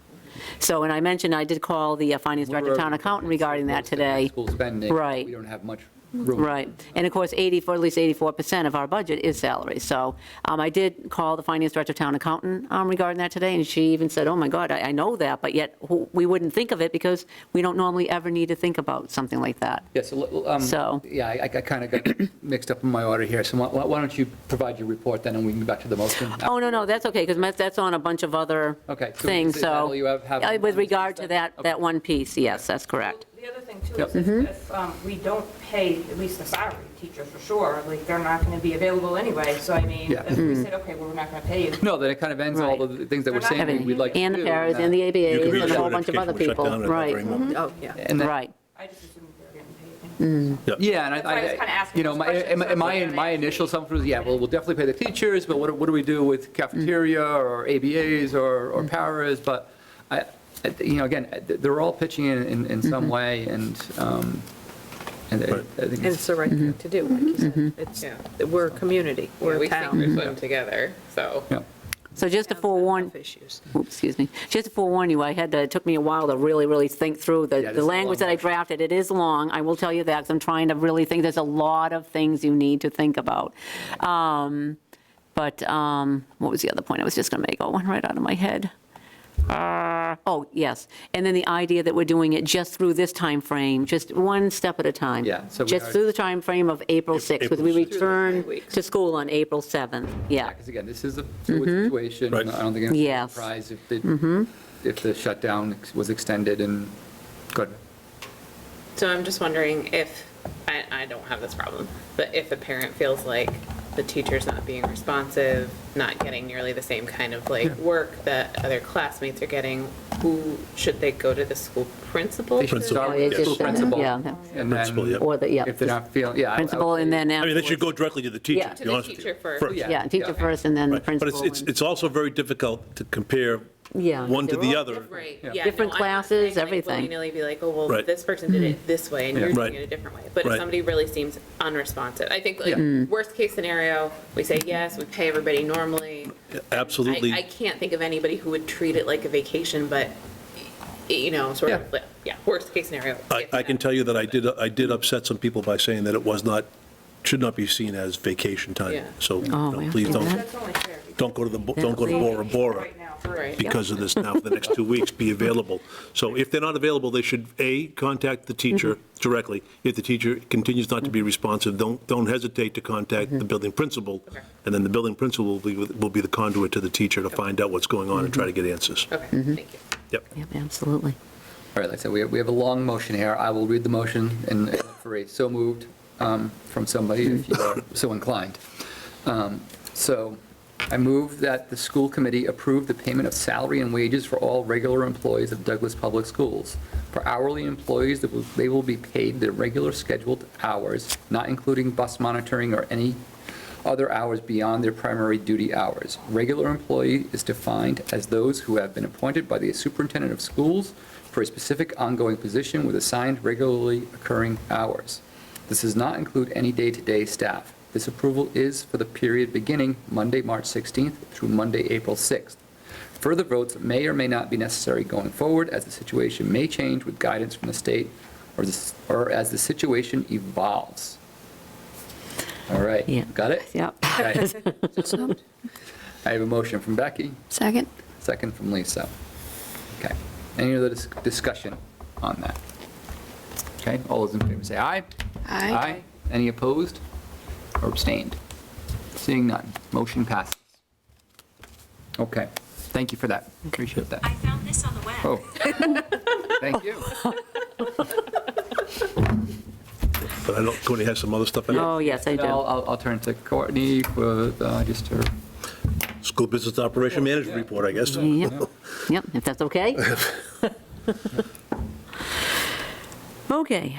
So, and I mentioned, I did call the finance director, town accountant regarding that today. School spending. Right. We don't have much room. Right. And of course, at least 84% of our budget is salary. So I did call the finance director, town accountant regarding that today, and she even said, oh my God, I know that, but yet we wouldn't think of it because we don't normally ever need to think about something like that. Yeah, so I kind of got mixed up in my order here. So why don't you provide your report then, and we can get back to the motion? Oh, no, that's okay, because that's on a bunch of other Okay, so things. is that all you have with regard to Okay. that one piece, yes, that's correct. The The other thing too is if we don't pay at least the salary teachers for sure, like they're not going to be available anyway. So I mean, Yeah. if we said, okay, well, we're not going to pay you. No, then it kind of ends all the things that we're They're not saying we'd like to do. And the paras that- and the You can ABAs be and a whole assured bunch of education other will shut people. down at that Right, very moment. Oh, yeah. And that- right. I just assumed they were getting paid. Yeah, and That's why I was kinda asking you know, those my, questions, so my, it's like my an initial assumption was, yeah, well, we'll definitely pay the teachers, but what do we do with cafeteria or ABAs or paras? But you know, again, they're all pitching in some way, and I think And it's the right thing to do, like you said. It's, we're a community, we're a We think town. we're swim together, so. yeah. So just to forewarn, Enough issues. oops, excuse me, just to forewarn you, it took me a while to really think through Yeah, this the is a language long that I drafted. It is long, I will tell you that, because I'm trying to really think, there's a lot of things you need to think about. But what was the other point I was just going to make? Oh, one right out of my head. Oh, yes. And then the idea that we're doing it just through this time frame, just one step at a time. Yeah, so we Just are- through the time frame of April 6th, because we April 6th. return 3 weeks. to school on April 7th. Yeah. Because again, this is a fluid situation. Right. I don't think anyone's Yes. surprised if the shutdown was extended and, good. So I'm just wondering if, I don't have this problem, but if a parent feels like the teacher's not being responsive, not getting nearly the same kind of like work that other classmates are getting, who, should they go to the school principal? They should Principal, start Yeah, with the school just, principal. yeah. And Principal, then, yeah. Or the, yeah. if they're not feeling, yeah. Principal, and then I mean, they should go afterwards. directly to the teacher, Yeah. to To be the honest with you. teacher first. Oh, yeah. Yeah, teacher Yeah. first, and then Right. But principal. it's also very difficult to compare Yeah, one to they're the all other. Right, Yeah. yeah. Different no, I'm not classes, saying, like, everything. willy-nilly be like, oh, well, Right. this person did it this way and you're Right. doing it a different way. But if Right. somebody really seems unresponsive, I think like, Mm. worst case scenario, we say yes, we pay everybody normally. Absolutely. I can't think of anybody who would treat it like a vacation, but, you know, sort of, yeah, worst case scenario. I can tell you that I did upset some people by saying that it should not be seen as vacation time. Yeah. So Oh, no, yeah. please That's only fair. don't go to Bora Bora Right now, for Right. because of this now for the next 2 weeks, be available. So if they're not available, they should, A, contact the teacher directly. If the teacher continues not to be responsive, don't hesitate to contact the building principal. Okay. And then the building principal will be the conduit to the teacher to find out what's going on and try to get answers. Okay, thank you. Yep. Yep, absolutely. All right, like I said, we have a long motion here. I will read the motion and look for a so moved from somebody if you are so inclined. So I move that the school committee approve the payment of salary and wages for all regular employees of Douglas Public Schools. For hourly employees, they will be paid their regular scheduled hours, not including bus monitoring or any other hours beyond their primary duty hours. Regular employee is defined as those who have been appointed by the superintendent of schools for a specific ongoing position with assigned regularly occurring hours. This does not include any day-to-day staff. This approval is for the period beginning Monday, March 16th through Monday, April 6th. Further votes may or may not be necessary going forward, as the situation may change with guidance from the state or as the situation evolves. All right, Yeah. got it? Yep. Okay. I have a motion from Becky, Second? second from Lisa. Okay. Any other discussion on that? Okay, all those in favor say aye. Aye. Any opposed or abstained? Seeing none, motion passes. Okay, thank you for that. Appreciate that. I found this on the web. Oh, thank you. But I don't, Courtney has some other stuff in it. Oh, yes, I And do. I'll turn to Courtney for just her, School Business Operation Management Report, I guess. Yep, yep, if that's okay. Okay,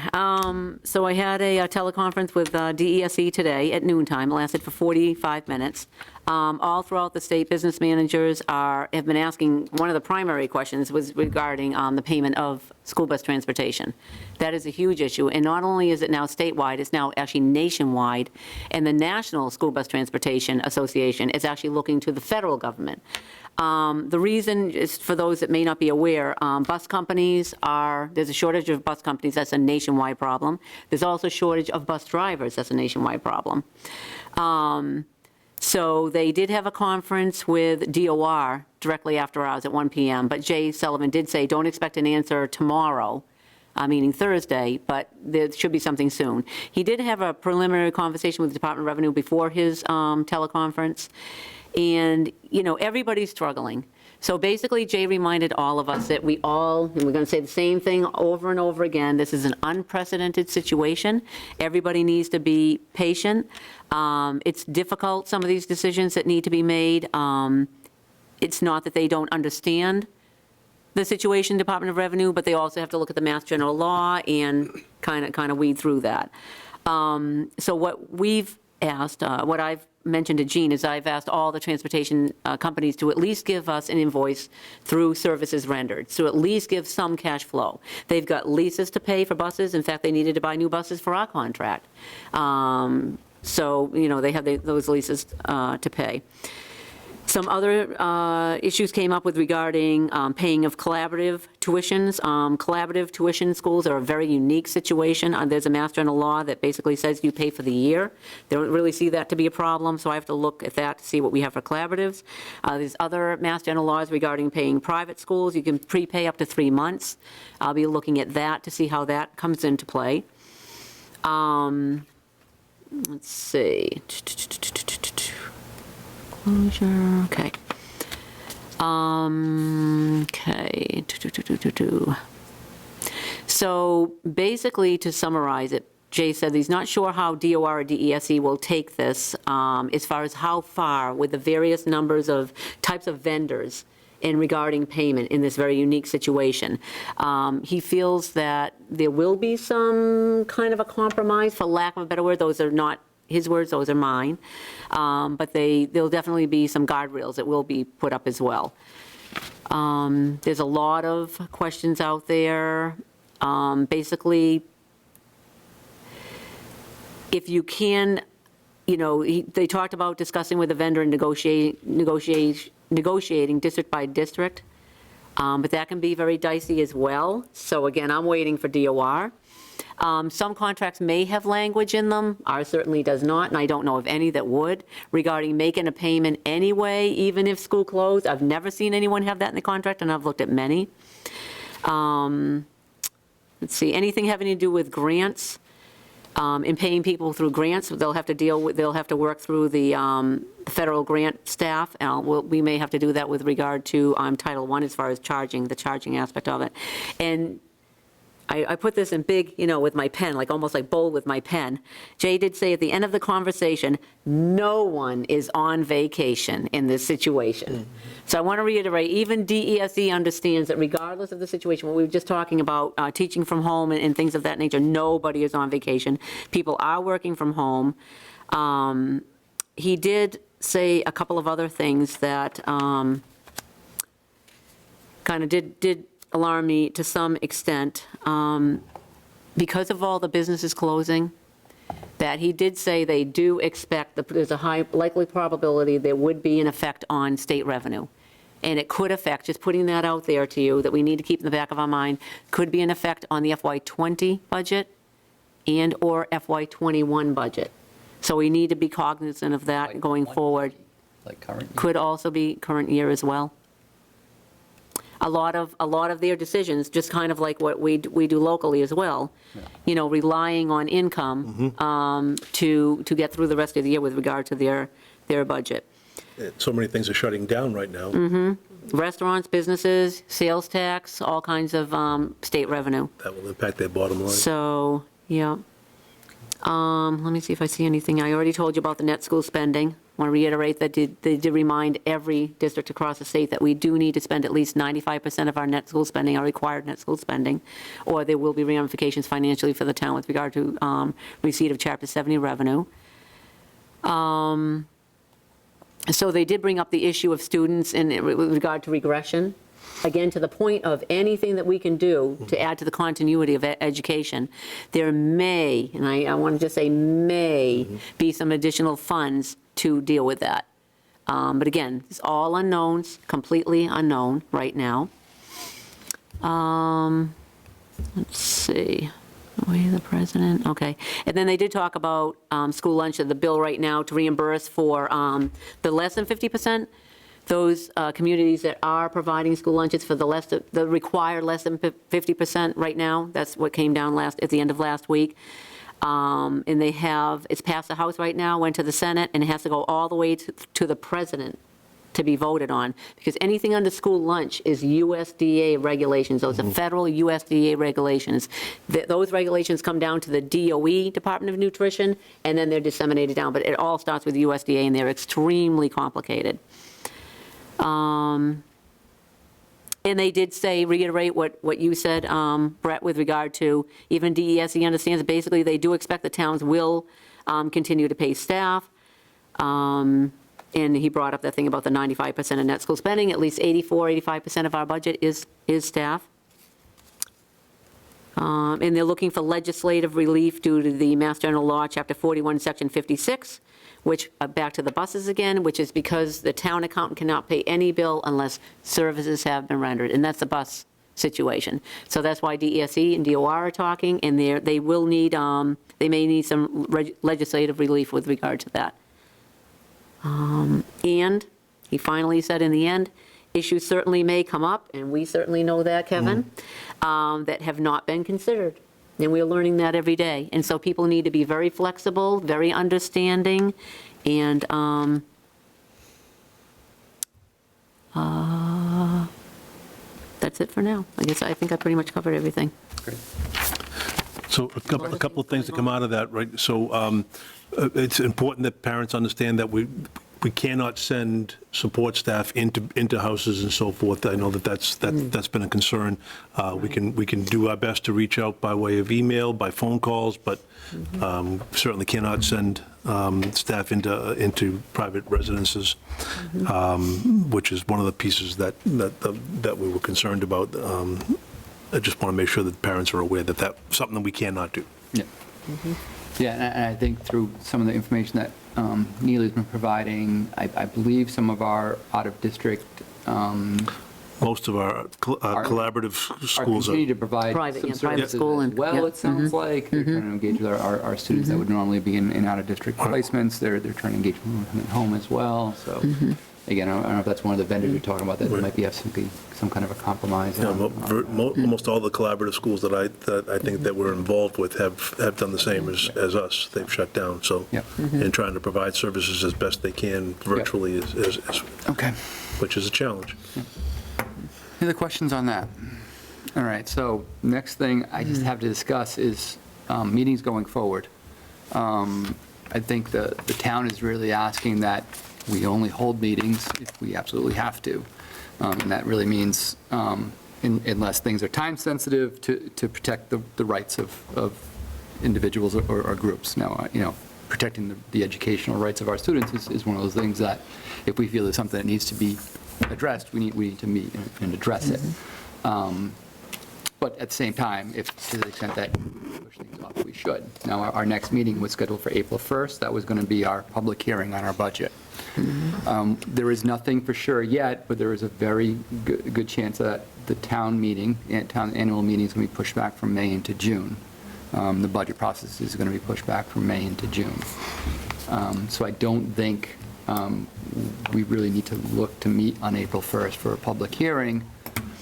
so I had a teleconference with DESE today at noontime, it lasted for 45 minutes. All throughout the state, business managers have been asking, one of the primary questions was regarding the payment of school bus transportation. That is a huge issue, and not only is it now statewide, it's now actually nationwide, and the National School Bus Transportation Association is actually looking to the federal government. The reason is, for those that may not be aware, bus companies there's a shortage of bus companies, that's a nationwide problem. There's also a shortage of bus drivers, that's a nationwide problem. So they did have a conference with DOR directly after hours at 1 PM, but Jay Sullivan did say, don't expect an answer tomorrow, meaning Thursday, but there should be something soon. He did have a preliminary conversation with the Department of Revenue before his teleconference, And, everybody's struggling. So basically, Jay reminded all of us that and we're going to say the same thing over and over again, this is an unprecedented situation. Everybody needs to be patient. It's difficult, some of these decisions that need to be made. It's not that they don't understand the situation, Department of Revenue, but they also have to look at the Mass General Law and kind of weed through that. So what we've asked, what I've mentioned to Jean is I've asked all the transportation companies to at least give us an invoice through services rendered, so at least give some cash flow. They've got leases to pay for buses. In fact, they needed to buy new buses for our contract. So, they have those leases to pay. Some other issues came up with regarding paying of collaborative tuitions. Collaborative tuition schools are a very unique situation. There's a Mass General law that basically says you pay for the year. They don't really see that to be a problem, so I have to look at that to see what we have for collaboratives. There's other Mass General laws regarding paying private schools. You can prepay up to 3 months. I'll be looking at that to see how that comes into play. Let's see. Closure, okay. Okay. So basically, to summarize it, Jay said he's not sure how DOR or DESE will take this as far as how far with the various numbers of types of vendors in regarding payment in this very unique situation. He feels that there will be some kind of a compromise, for lack of a better word. Those are not his words, those are mine. But there'll definitely be some guardrails that will be put up as well. There's a lot of questions out there. Basically, if you can, they talked about discussing with the vendor and negotiating district by district, but that can be very dicey as well. So again, I'm waiting for DOR. Some contracts may have language in them. Ours certainly does not, and I don't know of any that would, regarding making a payment anyway, even if school closed. I've never seen anyone have that in the contract, and I've looked at many. Let's see, anything having to do with grants, in paying people through grants, they'll have to work through the federal grant staff. We may have to do that with regard to Title I as far as the charging aspect of it. And I put this in big, with my pen, almost like bold with my pen. Jay did say at the end of the conversation, no one is on vacation in this situation. Mm-hmm. So I want to reiterate, even DESE understands that regardless of the situation, what we were just talking about, teaching from home and things of that nature, nobody is on vacation. People are working from home. He did say a couple of other things that kind of did alarm me to some extent, because of all the businesses closing, that he did say they do expect that there's a high likely probability there would be an effect on state revenue. And it could affect, just putting that out there to you, that we need to keep in the back of our mind, could be an effect on the FY20 budget and or FY21 budget. So we need to be cognizant of that going forward. Like current year? Could also be current year as well. A lot of their decisions, just kind of like what we do locally as well, relying on income to get through the rest of the year with regard to their budget. So many things are shutting down right now. Mm-hmm. Restaurants, businesses, sales tax, all kinds of state revenue. That will impact their bottom line. So, yeah. Let me see if I see anything. I already told you about the net school spending. I want to reiterate that they did remind every district across the state that we do need to spend at least 95% of our net school spending, our required net school spending, or there will be ramifications financially for the town with regard to receipt of Chapter 70 revenue. So they did bring up the issue of students with regard to regression. Again, to the point of anything that we can do to add to the continuity of education, there may, and I want to just say may, be some additional funds to deal with that. But again, it's all unknowns, completely unknown right now. Let's see. Away the president, okay. And then they did talk about school lunch, the bill right now to reimburse for the less than 50%. Those communities that are providing school lunches for the required less than 50% right now. That's what came down at the end of last week. And they have, it's passed the House right now, went to the Senate, and it has to go all the way to the president to be voted on, because anything under school lunch is USDA regulations. Those are federal USDA regulations. Those regulations come down to the DOE, Department of Nutrition, and then they're disseminated down, but it all starts with USDA, and they're extremely complicated. And they did say, reiterate what you said, Brett, with regard to even DESE understands, basically, they do expect the towns will continue to pay staff. And he brought up that thing about the 95% of net school spending, at least 85% of our budget is staff. And they're looking for legislative relief due to the Mass General Law, Chapter 41, Section 56, which, back to the buses again, which is because the town accountant cannot pay any bill unless services have been rendered, and that's the bus situation. So that's why DESE and DOR are talking, and they will need, they may need some legislative relief with regard to that. And he finally said in the end, issues certainly may come up, and we certainly know that, Kevin, that have not been considered. And we're learning that every day. And so people need to be very flexible, very understanding, and that's it for now. I think I pretty much covered everything. Great. So a couple of things that come out of that, right? So it's important that parents understand that we cannot send support staff into houses and so forth. I know that's been a concern. We can do our best to reach out by way of email, by phone calls, but certainly cannot send staff into private residences, which is one of the pieces that we were concerned about. I just want to make sure that parents are aware that that's something that we cannot do. Yeah. Yeah, and I think through some of the information that Neely's been providing, I believe some of our out-of-district Most of our collaborative schools are continue to provide Private, some yeah, private services school as and- well, yeah. it sounds like. They're trying to engage with our students that would normally be in out-of-district placements. They're trying to engage with them at home as well, so. Again, I don't know if that's one of the vendors you're talking about, that might be some kind of a compromise. Yeah, almost all the collaborative schools that I think that we're involved with have done the same as us. They've shut down, so, Yep. and trying to provide services as best they can virtually is Okay. which is a challenge. Any other questions on that? All right, so next thing I just have to discuss is meetings going forward. I think the town is really asking that we only hold meetings if we absolutely have to. And that really means, unless things are time sensitive, to protect the rights of individuals or groups. Now, protecting the educational rights of our students is one of those things that if we feel there's something that needs to be addressed, we need to meet and address it. But at the same time, if to the extent that we push things off, we should. Now, our next meeting was scheduled for April 1st. That was going to be our public hearing on our budget. There is nothing for sure yet, but there is a very good chance that the town annual meeting is going to be pushed back from May into June. The budget process is going to be pushed back from May into June. So I don't think we really need to look to meet on April 1st for a public hearing,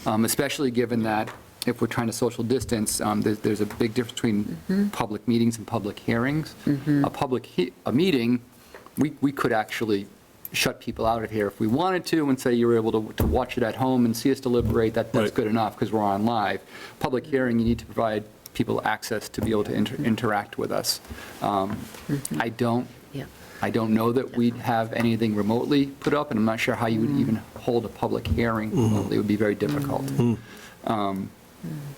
especially given that if we're trying to social distance, there's a big difference between public meetings and public hearings. A meeting, we could actually shut people out of here if we wanted to and say you were able to watch it at home and see us deliberate, that's Right. good enough because we're on live. Public hearing, you need to provide people access to be able to interact with us. I don't know that we'd have anything remotely put up, and I'm not sure how you would even hold a public hearing remotely. It would be very difficult.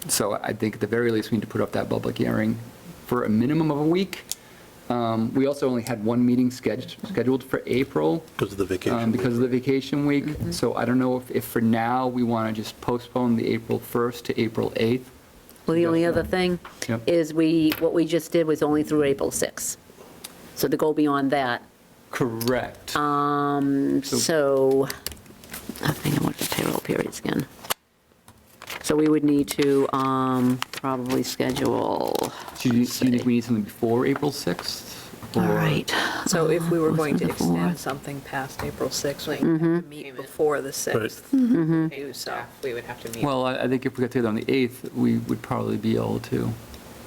So I think at the very least, we need to put up that public hearing for a minimum of a week. We also only had one meeting scheduled for April. Because of the vacation. Because of the vacation week. So I don't know if for now, we want to just postpone the April 1st to April 8th. Well, the only other thing Yep. is what we just did was only through April 6th. So to go beyond that, Correct. so, I think I want the payroll periods again. So we would need to probably schedule, Do you think we need something before April 6th? all or- right. So if we were What's going to the fourth? extend something past April 6th, we'd have to meet before the 6th. Maybe staff, we would have to meet. Well, I think if we got together on the 8th, we would probably be able to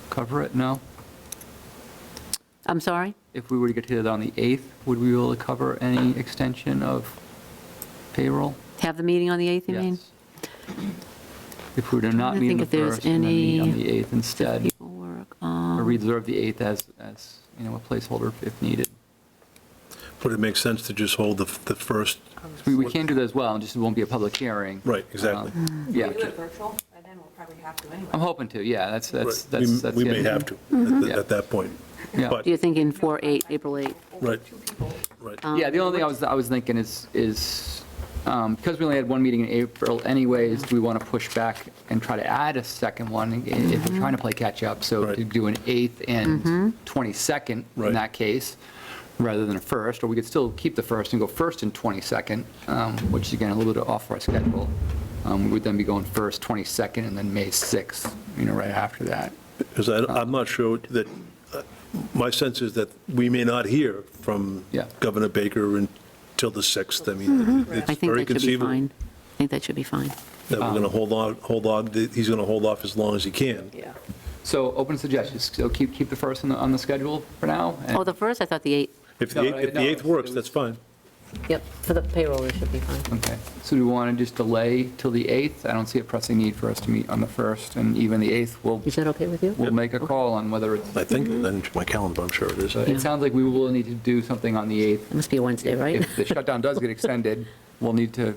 cover it, no? I'm sorry? If we were to get to that on the 8th, would we be able to cover any extension of payroll? Have the meeting on the 8th, you mean? Yes. If we were to not I meet on think the if there's 1st and then meet on any the 8th instead, Paperwork. or reserve the 8th as, a placeholder if needed. Would it make sense to just hold the first? We can do that as well, and just it won't be a public hearing. Right, exactly. Yeah, We do it virtual, and then we'll probably have to anyway. I'm hoping to, yeah, that's Right. the We may idea. have to Yeah. at that point. Yeah. But, You're thinking 4/8, April 8th? right, Two people. right. Yeah, the only thing I was thinking is because we only had one meeting in April anyways, do we want to push back and try to add a second one if we're trying to play catch-up? So Right. to do an 8th and 22nd in Right. that case, rather than a 1st, or we could still keep the 1st and go 1st and 22nd, which is again a little bit off our schedule. We would then be going 1st, 22nd, and then May 6th, right after that. Because I'm not sure that, my sense is that we may not hear from Yeah. Governor Baker until the 6th. I mean, I it's think very that should be conceivable fine. I think that should be fine. that we're going to hold on, he's going to hold off as long as he can. Yeah. So open suggestions, so keep the 1st on the schedule for now? and- Oh, the 1st, I thought the 8th. If No, the 8th no, works, it that's was- fine. Yep, for the payroll, it should be fine. Okay, so do we want to just delay till the 8th? I don't see a pressing need for us to meet on the 1st, and even the 8th, Is that okay with you? we'll make a call on whether it's, I think, then my calendar, I'm sure it is. but it sounds like we will need to do something on the 8th. It must be a Wednesday, right? If the shutdown does get extended, we'll need to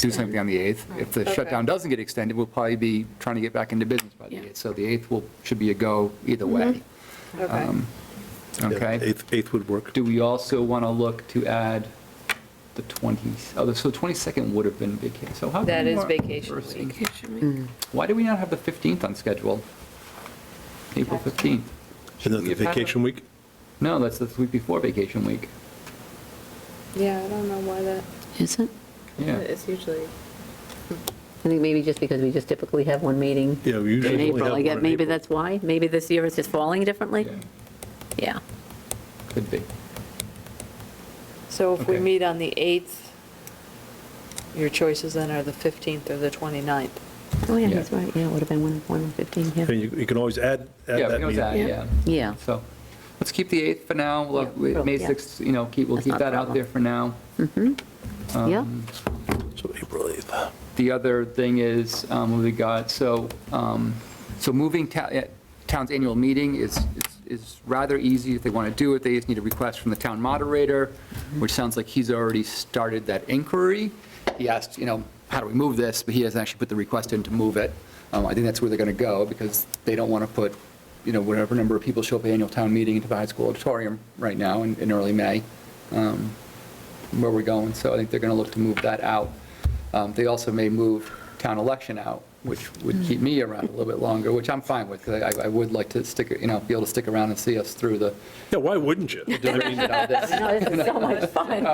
do something on the 8th. If the shutdown doesn't get extended, we'll probably be trying to get back into business by the Yeah. 8th. So the 8th should be a go either way. Okay. Yeah, Okay? 8th would work. Do we also want to look to add the 22nd would have been vacation, so how? That come is we're- vacation versus- week. Why do we not have the 15th on schedule? April 15th? Isn't that we the have had vacation week? No, that's the week before vacation week. Yeah, I don't know why that. Is it? Yeah. It's usually, I think maybe just because we just typically have one meeting Yeah, we usually in only April. have I one get, in maybe April. that's why. Maybe this year it's just falling differently. Yeah, Yeah. could be. So if we Okay. meet on the 8th, your choices then are the 15th or the 29th. Oh, yeah, Yeah. that's right. Yeah, it would have been 1:15, yeah. And you can always add Yeah, we that can always add, meeting. yeah. Yeah. So let's keep the 8th for now. We'll have- May Yeah. 6th, we'll That's keep not a that out problem. there for now. Yeah. So April 8th. The other thing is, what we got, so moving town's annual meeting is rather easy if they want to do it. They just need a request from the town moderator, which sounds like he's already started that inquiry. He asked, how do we move this? But he hasn't actually put the request in to move it. I think that's where they're going to go because they don't want to put, whatever number of people show up at annual town meeting into the high school auditorium right now in early May, where we're going. So I think they're going to look to move that out. They also may move town election out, which would keep me around a little bit longer, which I'm fine with, because I would like to be able to stick around and see us through the. Yeah, why wouldn't you? No, this is so much fun.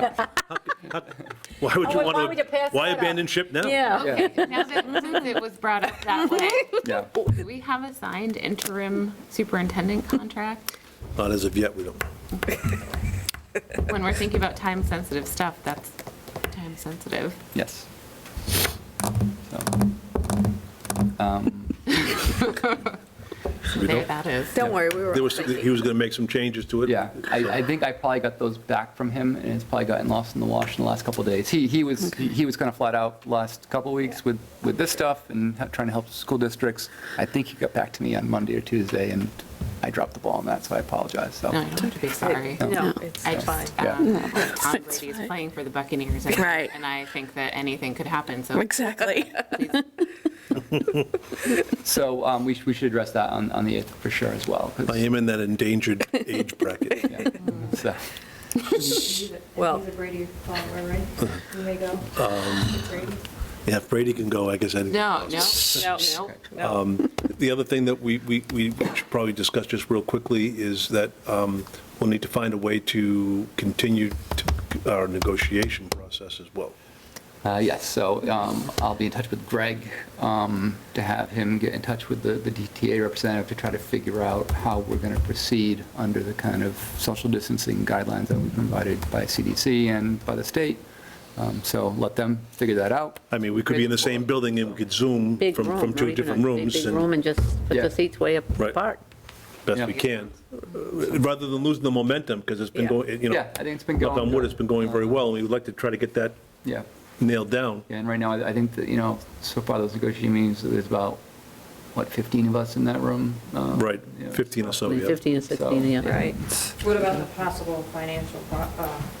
Why would you Why want would you pass to, why that up? abandon ship now? Yeah. okay, now that, since it was brought up that way, Yeah. do we have a signed interim superintendent contract? Not as of yet, we don't. When we're thinking about time-sensitive stuff, that's time-sensitive. Yes. So, We There don't. that is. Don't worry, we were. He was going to make some changes to it. Yeah, I think I probably got those back from him, and it's probably gotten lost in the wash in the last couple of days. He was kind of flat out last couple of weeks with this stuff and trying to help school districts. I think he got back to me on Monday or Tuesday, and I dropped the ball on that, so I apologize. So. No, you don't have to be sorry. No, it's I fine. just, Yeah. Tom Brady's playing for the Buccaneers, Right. and I think that anything could happen, so Exactly. So we should address that on the 8th for sure as well. 'cause- I am in that endangered age bracket. yeah, so- Well- He's a Brady follower, right? You may go. Brady. Yeah, if Brady can go, I guess anyone. no, no, no, no. The other thing that we should probably discuss just real quickly is that we'll need to find a way to continue our negotiation process as well. Yes, so I'll be in touch with Greg to have him get in touch with the DTA representative to try to figure out how we're going to proceed under the kind of social distancing guidelines that we've provided by CDC and by the state. So let them figure that out. I mean, we could be in the same building and we could Zoom Big room. from two or even different a rooms. Big and- room and just put Yeah. the seats way Right. apart. best we can, rather than losing the momentum, because it's been Yeah. going, Yeah, I think it's been going. knock on wood, it's good. been going very well, and we would like to try to get that Yeah. nailed down. Yeah, and right now, I think that, so far those negotiating meetings, there's about, 15 of us in that room? Right, Yeah. 15 or so, yeah. 15 and 16, yeah. Right. What about the possible financial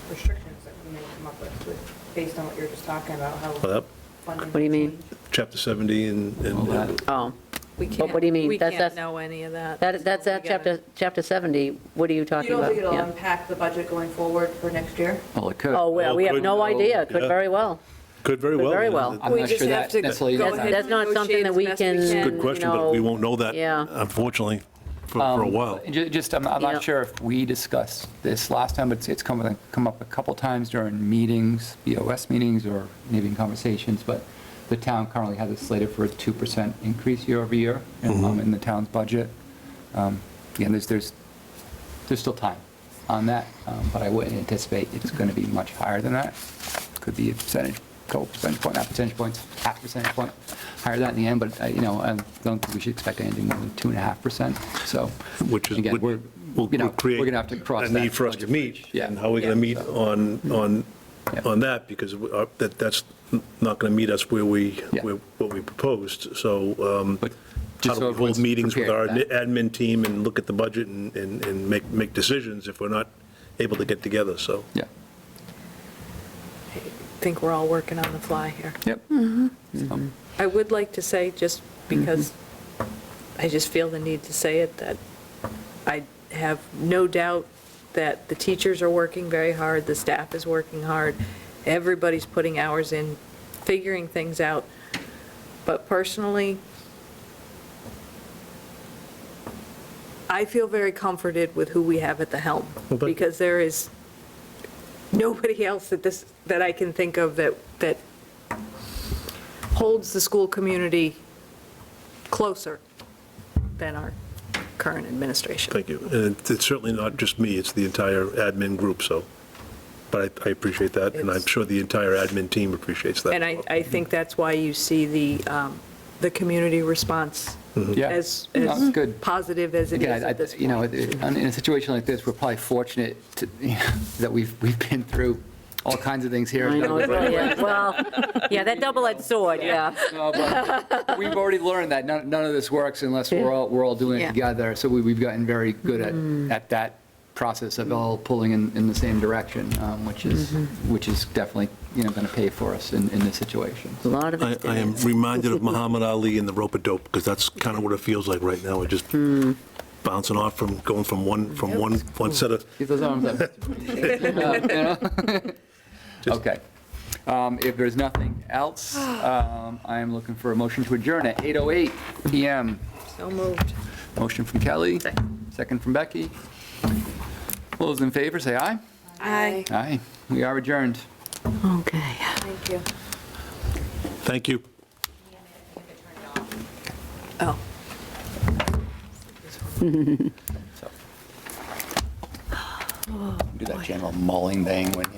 restrictions that we may come up with, based on what you're just talking about, how Well, that- funding? What do you mean? Chapter 70 and All that. Oh, We can't, what do you mean? we That's- can't that's- know any of that. that's at We gotta- chapter 70. What are you You talking don't about? think it'll Yeah. impact the budget going forward for next year? Well, it could. Oh, well, we have could- no idea. Could yeah. very well. could very Could well. very yeah. well. I'm We not just sure have that to necessarily. go is ahead. That's not something that we can, Good question, but we won't know that, Yeah. unfortunately, for a while. Just, I'm Yeah. not sure if we discussed this last time, but it's come up a couple times during meetings, BOS meetings, or maybe in conversations, but the town currently has it slated for a 2% increase year over year in the town's budget. Again, there's still time on that, but I wouldn't anticipate it's going to be much higher than that. Could be a couple percentage point, not percentage points, half percentage point higher than that in the end, but, I don't think we should expect anything more than 2.5%, so. Which is, Again, we're, will we're create going to have to cross a that need for us to budget meet. bridge. Yeah. And how are we going to meet Yeah. on that, because that's not going to meet us where Yeah. what we proposed, so But how just do so we hold everyone's meetings with our prepared for that. admin team and look at the budget and make decisions if we're not able to get together, so. Yeah. I think we're all working on the fly here. Yep. So, I would like to say, just because I just feel the need to say it, that I have no doubt that the teachers are working very hard, the staff is working hard, everybody's putting hours in, figuring things out. But personally, I feel very comforted with who we have at the helm, Well, but- because there is nobody else that I can think of that holds the school community closer than our current administration. Thank you. And it's certainly not just me, it's the entire admin group, so, but I appreciate that, and I'm It's- sure the entire admin team appreciates that. And I think that's why you see the community response Yeah. as No, it's good. positive as it is Again, at this in point. a situation like this, we're probably fortunate that we've been through all kinds of things here. I know, yeah, well, yeah, that double-edged sword, yeah. No, but we've already learned that none of this works unless we're all doing it Yeah. together. So we've gotten very good at that process of all pulling in the same direction, which is definitely, going to pay for us in this situation. A lot of it. I am reminded of Muhammad Ali and the rope-a-dope, because that's kind of what it feels like right now. We're just bouncing off going from one set of, Keep those arms up. Okay. If there's nothing else, I am looking for a motion to adjourn at 8:08 PM. So moved. Motion from Kelly. Second from Becky. All those in favor, say aye. Aye. Aye. We are adjourned. Okay. Thank you. thank you. Oh. So. Do that general mulling thing when,